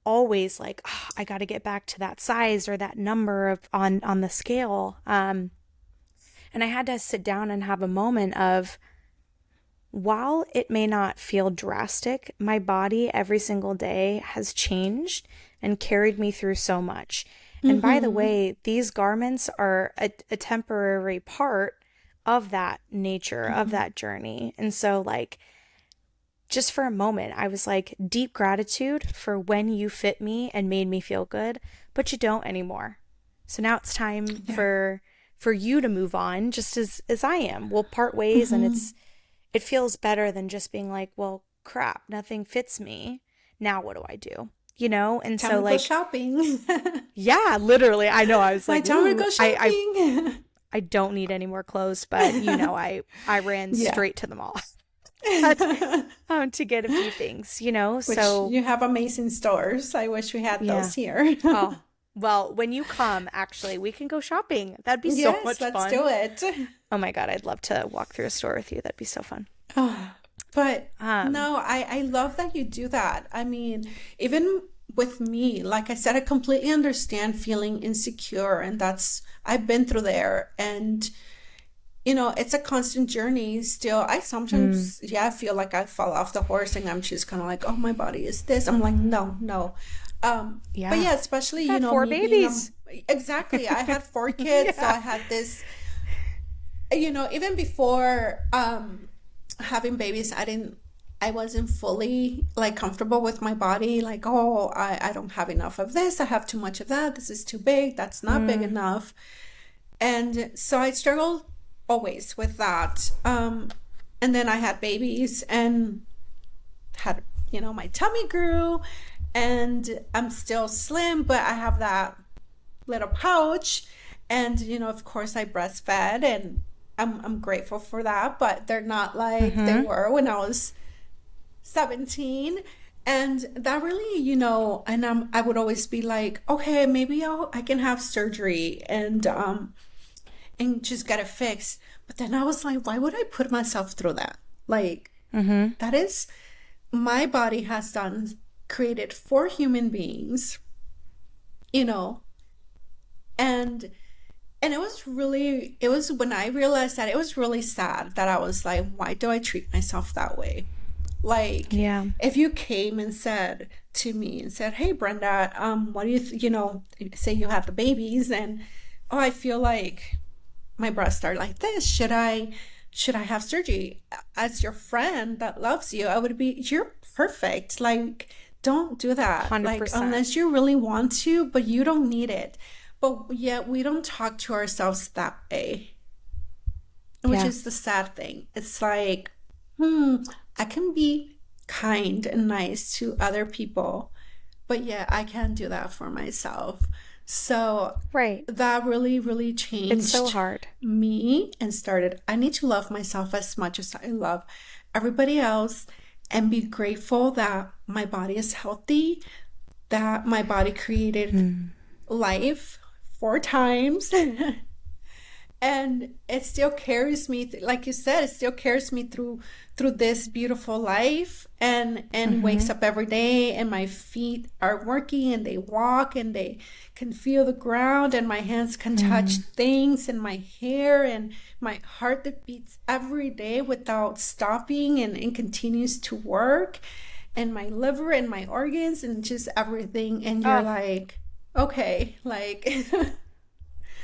always like, oh, I got to get back to that size or that number on the scale. And I had to sit down and have a moment of, while it may not feel drastic, my body every single day has changed and carried me through so much. And by the way, these garments are a temporary part of that nature, of that journey. And so like, just for a moment, I was like, deep gratitude for when you fit me and made me feel good, but you don't anymore. So now it's time for you to move on, just as I am. We'll part ways, and it feels better than just being like, well, crap, nothing fits me. Now what do I do? And time so to like go shopping. Yeah, literally. I know. I was like, time to go shopping. I don't need any more clothes, but I ran straight to the mall to get a few things, Which so you have amazing stores. I wish we had those here. Oh, well, when you come, actually, we can go shopping. That'd be so much fun. Let's do it. Oh my God, I'd love to walk through a store with you. That'd be so fun. But no, I love that you do that. I mean, even with me, like I said, I completely understand feeling insecure, and I've been through there, and it's a constant journey still. I sometimes feel like I fall off the horse, and I'm just kind of like, oh, my body is this. I'm like, no. But yeah, especially you had 4 babies. Exactly. I had 4 kids, so I had this, even before having babies, I wasn't fully like comfortable with my body. Like, oh, I don't have enough of this. I have too much of that. This is too big. That's not big enough. And so I struggled always with that. And then I had babies and had, my tummy grew, and I'm still slim, but I have that little pouch. And, of course I breastfed, and I'm grateful for that, but they're not like they were when I was 17. And that really, and I would always be like, okay, maybe I can have surgery and just get it fixed. But then I was like, why would I put myself through that? Like, that is, my body has created 4 human beings, and it was when I realized that, it was really sad that I was like, why do I treat myself that way? Like, if you came and said to me and said, hey, Brenda, what do you, say you have the babies, and, oh, I feel like my breasts are like this. Should I have surgery? As your friend that loves you, I would be, you're perfect. Like, don't do that. 100%. Like, unless you really want to, but you don't need it. But yet we don't talk to ourselves that way, which is the sad thing. It's like, I can be kind and nice to other people, but yeah, I can't do that for myself. So that really, really changed. It's so hard. Me, and started, I need to love myself as much as I love everybody else, and be grateful that my body is healthy, that my body created life 4 times. and it still carries me like you said, it still carries me through this beautiful life, and wakes up every day, and my feet are working, and they walk, and they can feel the ground, and my hands can touch things, and my hair, and my heart that beats every day without stopping, and continues to work, and my liver and my organs and just everything, and you're like, okay, like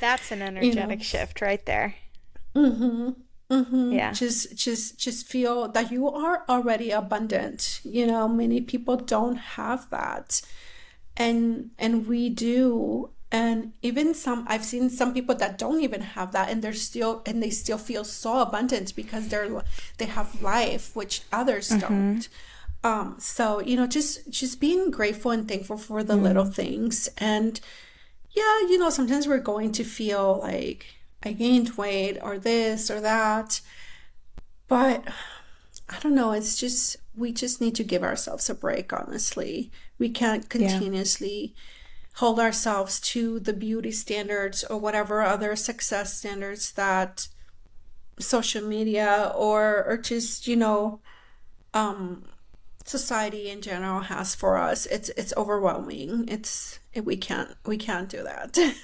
that's an energetic shift right there. Yeah. Just feel that you are already abundant. Many people don't have that, and we do. And even I've seen some people that don't even have that, and they still feel so abundant because they have life, which others don't. So just being grateful and thankful for the little things. And yeah, sometimes we're going to feel like I gained weight or this or that, but I don't know. It's just, we just need to give ourselves a break, honestly. We can't continuously hold ourselves to the beauty standards or whatever other success standards that social media or just, society in general has for us. It's overwhelming. We can't do that.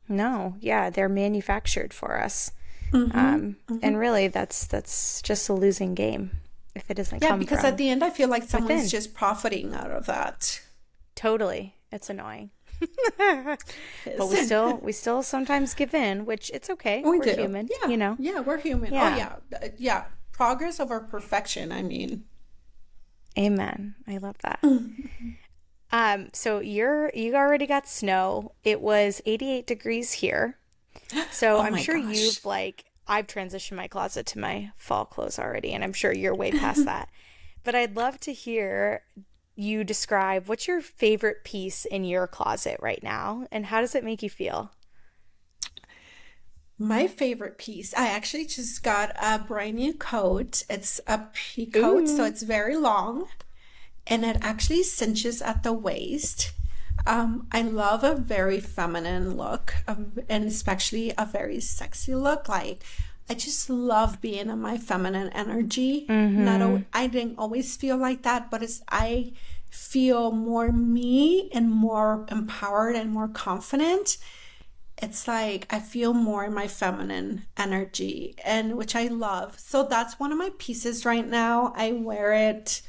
No, yeah, they're manufactured for us. And really that's just a losing game if it doesn't come because from at the end I feel like someone's within. just profiting out of that. Totally. It's annoying. But we still sometimes give in, which it's okay. We're human, Yeah, we're human. Yeah. Oh yeah. Progress over perfection, I mean. Amen. I love that. So you already got snow. It was 88 degrees here. So I'm sure I've transitioned my closet to my fall clothes already, and I'm sure you're way past that. But I'd love to hear you describe what's your favorite piece in your closet right now, and how does it make you feel? My favorite piece, I actually just got a brand new coat. It's a pea coat, so it's very long, and it actually cinches at the waist. I love a very feminine look, and especially a very sexy look. Like, I just love being in my feminine energy. I didn't always feel like that, but I feel more me and more empowered and more confident. It's like I feel more in my feminine energy, and which I love. So that's one of my pieces right now. I wear it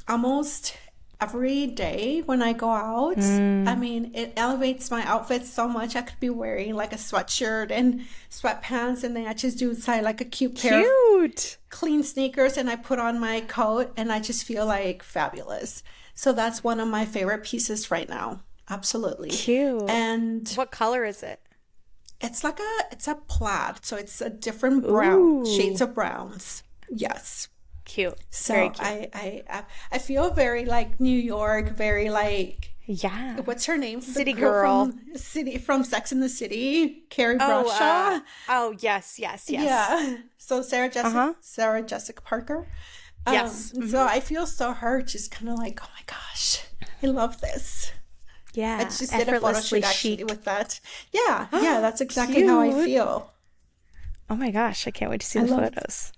almost every day when I go out. I mean, it elevates my outfit so much. I could be wearing like a sweatshirt and sweatpants, and then I just do like a cute pair of clean sneakers, and I put on my coat, and I just feel like fabulous. So that's one of my favorite pieces right now. Absolutely. Cute. And what color is it? It's a plaid, so it's a different brown, shades of browns. Yes. Cute. So very cute. I feel very like New York, very like, what's her name? City girl. From Sex and the City, Carrie Bradshaw. Yes. Yeah. So Sarah Jessica Parker. Yes. So I feel so her, just kind of like, oh my gosh, I love this. Yeah. I just did a photo shoot actually with that. Yeah, that's exactly how I feel. Oh my gosh, I can't wait to see the photos.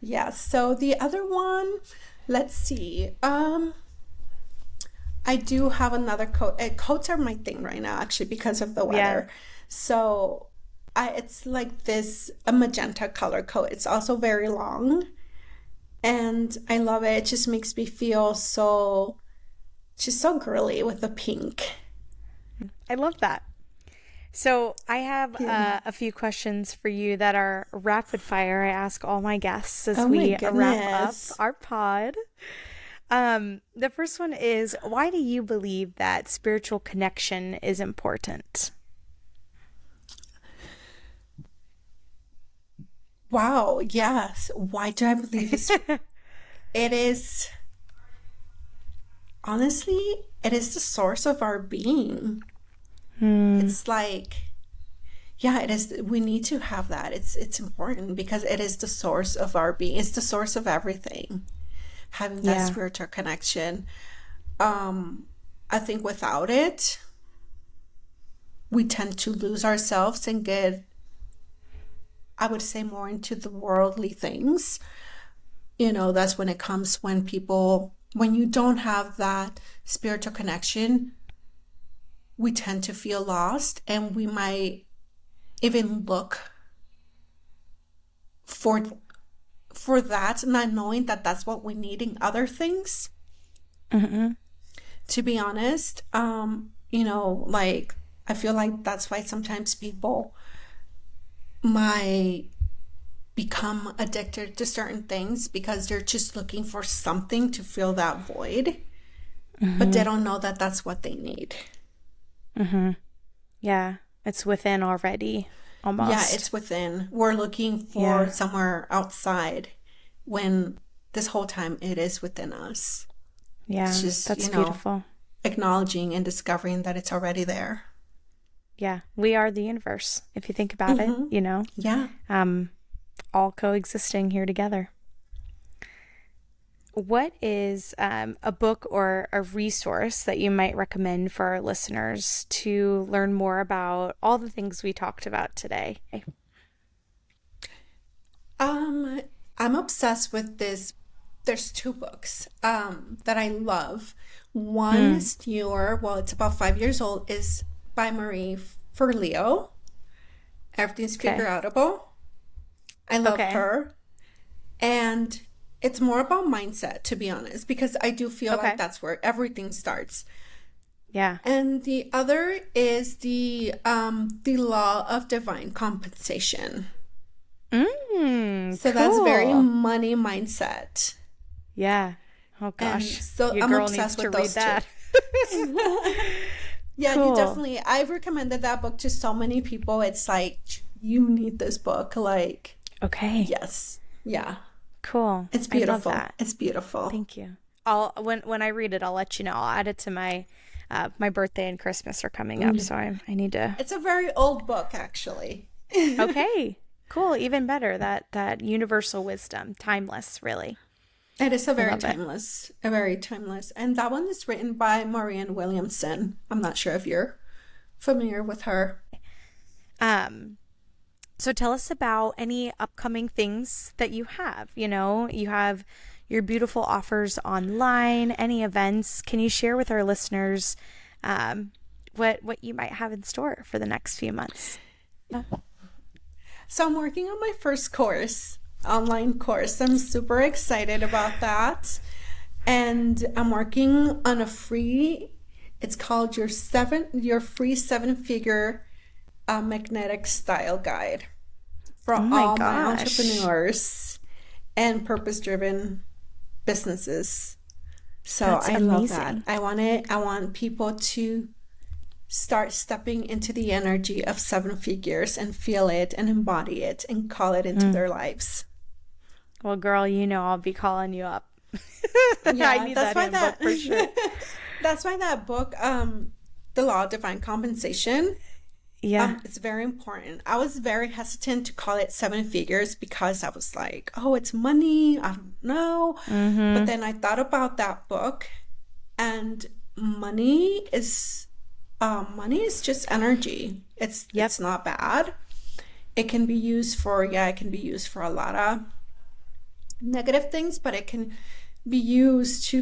Yeah, so the other one, let's see. I do have another coat. Coats are my thing right now, actually, because of the weather. So it's like a magenta color coat. It's also very long, and I love it. It just makes me feel so girly with the pink. I love that. So I have a few questions for you that are rapid fire. I ask all my guests as we wrap up our pod. The first one is, why do you believe that spiritual connection is important? Wow, yes. Why do I believe it is? Honestly, it is the source of our being. It's like, it is. We need to have that. It's important because it is the source of our being. It's the source of everything. Having that spiritual connection. I think without it, we tend to lose ourselves and get, I would say, more into the worldly things. That's when it comes when you don't have that spiritual connection, we tend to feel lost, and we might even look for that, not knowing that that's what we need in other things. Mm-hmm. To be honest, like, I feel like that's why sometimes people might become addicted to certain things, because they're just looking for something to fill that void, but they don't know that that's what they need. Mm-hmm. Yeah, it's within already, almost. Yeah, it's within. We're looking for somewhere outside, when this whole time it is within us. Yeah, it's just, that's beautiful. Acknowledging and discovering that it's already there. Yeah, we are the universe, if you think about it, Yeah. All coexisting here together. What is a book or a resource that you might recommend for our listeners to learn more about all the things we talked about today? I'm obsessed with this. There's 2 books that I love. One is newer. Well, it's about 5 years old. Is by Marie Forleo. Everything's Figureoutable. I love her. And it's more about mindset, to be honest, because I do feel like that's where everything starts. Yeah. And the other is the Law of Divine Compensation. So that's very money mindset. Yeah. Oh gosh. And so your I'm girl obsessed needs to with read those that. Yeah, cool. you definitely. I've recommended that book to so many people. It's like, you need this book. Like, yes, yeah, cool. It's beautiful. I love that. It's beautiful. Thank you. When I read it, I'll let you know. I'll add it to my birthday and Christmas are coming up, so I need to. It's a very old book, actually. Okay, cool. Even better. That universal wisdom, timeless, really. It is a very timeless. And that one is written by Marianne Williamson. I'm not sure if you're familiar with her. So tell us about any upcoming things that you have. You have your beautiful offers online, any events. Can you share with our listeners what you might have in store for the next few months? So I'm working on my first online course. I'm super excited about that. And I'm working on it's called your free 7-figure magnetic style guide for all my entrepreneurs and purpose-driven businesses. So that's I love that. amazing. I want people to start stepping into the energy of 7 figures and feel it and embody it and call it into their lives. Well, girl, I'll be calling you up. Yeah, I need that book for sure. That's why that book, The Law of Divine Compensation, it's very important. I was very hesitant to call it 7 figures because I was like, oh, it's money. I don't know. But then I thought about that book, and money is just energy. It's not bad. It can be used for a lot of negative things, but it can be used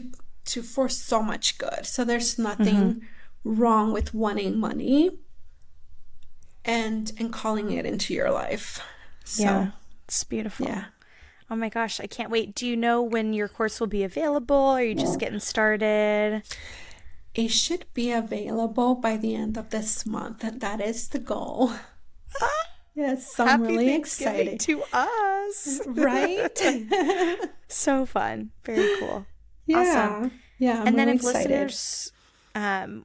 for so much good. So there's nothing wrong with wanting money and calling it into your life. So it's beautiful. Yeah. Oh my gosh, I can't wait. Do you know when your course will be available? Are you just getting started? It should be available by the end of this month. That is the goal. Yes, I'm really excited. To us. Right? So fun. Very cool. Yeah. Awesome. Yeah. I'm and then really if excited. listeners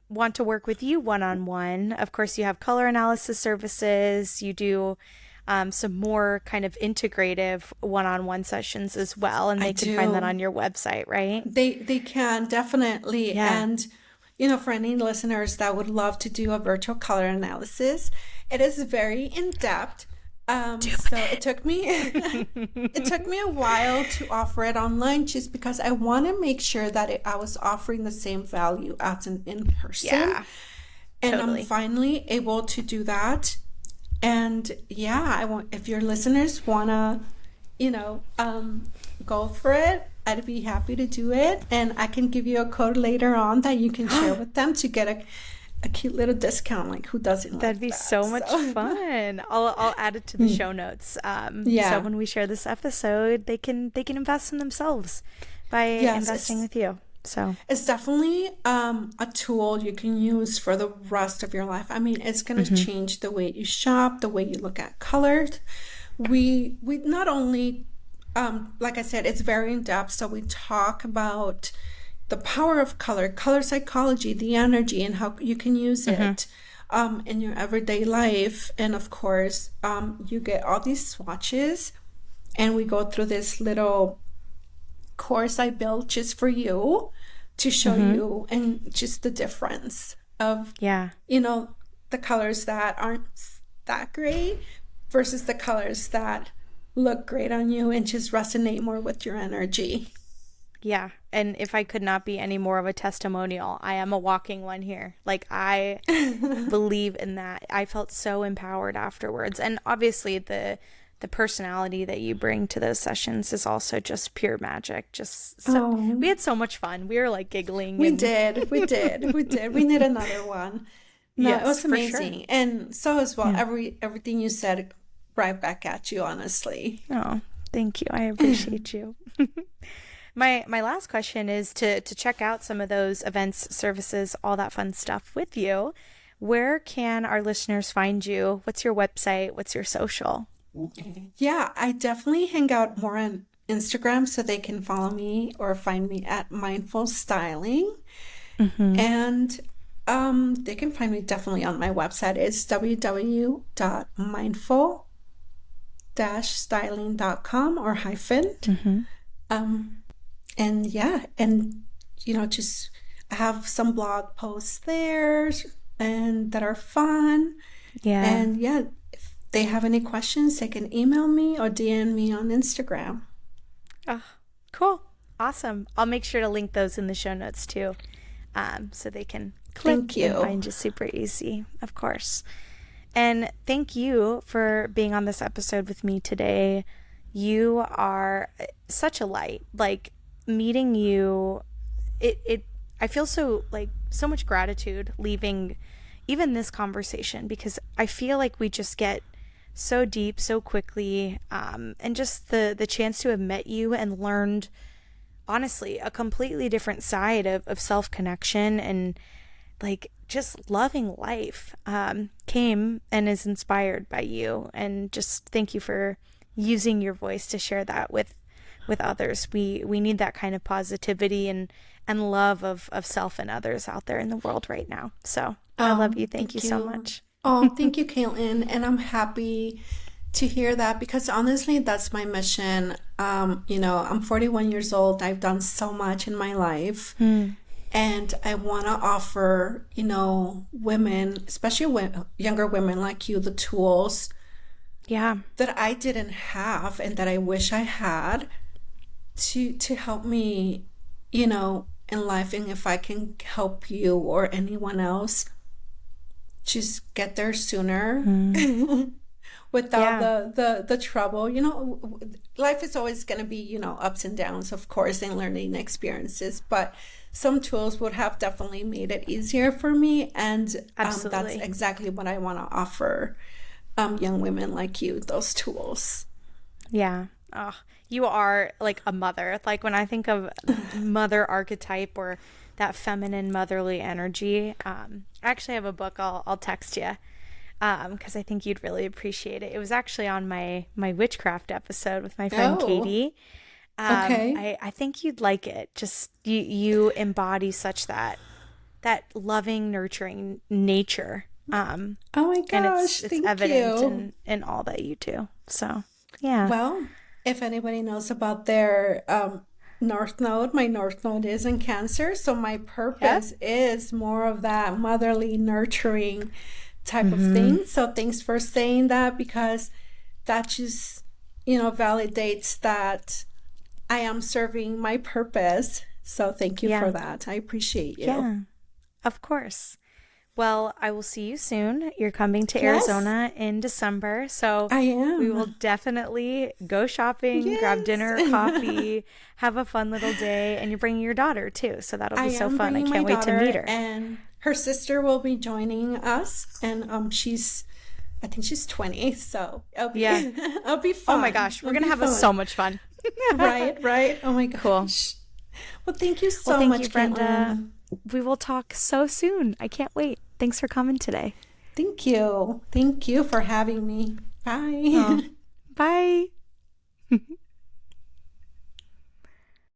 want to work with you one-on-one, of course you have color analysis services. You do some more kind of integrative one-on-one sessions as well. And they can find that on your website, right? They can, definitely. Yeah. And for any listeners that would love to do a virtual color analysis, it is very in-depth. So it took me a while to offer it online, just because I want to make sure that I was offering the same value as an in-person. Yeah. And I'm Totally. finally able to do that. And yeah, I want, if your listeners wanna, you know, go for it, I'd be happy to do it. And I can give you a code later on that you can share with them to get a cute little discount. Like, who doesn't like That'd be that? so much fun. I'll add it to the show notes. So Yeah. when we share this episode, they can invest in themselves by Yes, investing with you. So it's definitely a tool you can use for the rest of your life. I mean, it's going to change the way you shop, the way you look at colors. We not only, like I said, it's very in depth. So we talk about the power of color, color psychology, the energy, and how you can use it in your everyday life. And of course, you get all these swatches, and we go through this little course I built just for you to show you and just the difference of, yeah. the colors that aren't that great versus the colors that look great on you and just resonate more with your energy. Yeah. And if I could not be any more of a testimonial, I am a walking one here. Like, I believe in that. I felt so empowered afterwards. And obviously the personality that you bring to those sessions is also just pure magic. Just so we had so much fun. We were like giggling. We did. We need another one. No, yes, it was for amazing. sure. And so as well, everything you said right back at you, honestly. Oh, thank you. I appreciate you. My last question is to check out some of those events, services, all that fun stuff with you. Where can our listeners find you? What's your website? What's your social? Yeah, I definitely hang out more on Instagram, so they can follow me or find me at Mindful Styling. And they can find me definitely on my website. It's www.mindful-styling.com or hyphen. And yeah, and just I have some blog posts there and that are fun. Yeah. And yeah, if they have any questions, they can email me or DM me on Instagram. Oh, cool. Awesome. I'll make sure to link those in the show notes too. So they can click and find you super easy, of course. And thank you for being on this episode with me today. You are such a light. Like, meeting you, I feel so much gratitude leaving even this conversation, because I feel like we just get so deep so quickly, and just the chance to have met you and learned, honestly, a completely different side of self-connection and just loving life came and is inspired by you. And just thank you for using your voice to share that with others. We need that kind of positivity and love of self and others out there in the world right now. So I love you. Thank you so much. Oh, thank you, Caitlin. And I'm happy to hear that, because honestly, that's my mission. I'm 41 years old. I've done so much in my life. And I want to offer, women, especially younger women like you, the tools that I didn't have and that I wish I had to help me, in life. And if I can help you or anyone else just get there sooner without the trouble. Life is always going to be, ups and downs, of course, and learning experiences, but some tools would have definitely made it easier for me. And that's exactly what I want to offer young women like you, those tools. Yeah. Oh, you are like a mother. Like, when I think of mother archetype or that feminine motherly energy, I actually have a book I'll text you, because I think you'd really appreciate it. It was actually on my witchcraft episode with my friend Katie. Okay. I think you'd like it. Just you embody such that loving, nurturing nature. Oh my gosh, and it's thank evident you. in all that you do. So yeah. Well, if anybody knows about their North Node, my North Node is in Cancer, so my purpose is more of that motherly, nurturing type of thing. So thanks for saying that, because that just, validates that I am serving my purpose. So thank you for that. I appreciate you. Yeah, of course. Well, I will see you soon. You're coming to Yes, Arizona in December, so I we will am. definitely go shopping, grab Yes. dinner, coffee, have a fun little day, and you're bringing your daughter too, so that'll I be so am fun. I bringing my can't wait to meet daughter, her. and her sister will be joining us, and I think she's 20, so Yeah. it'll be Oh my fun. gosh, we're It'll gonna be have so fun. much fun. Right, right. Oh my Cool. gosh. Well, thank you Well, so thank you, much, Brenda. Caitlin. We will talk so soon. I can't wait. Thanks for coming today. Thank you. Thank you for having me. Bye. Oh, bye.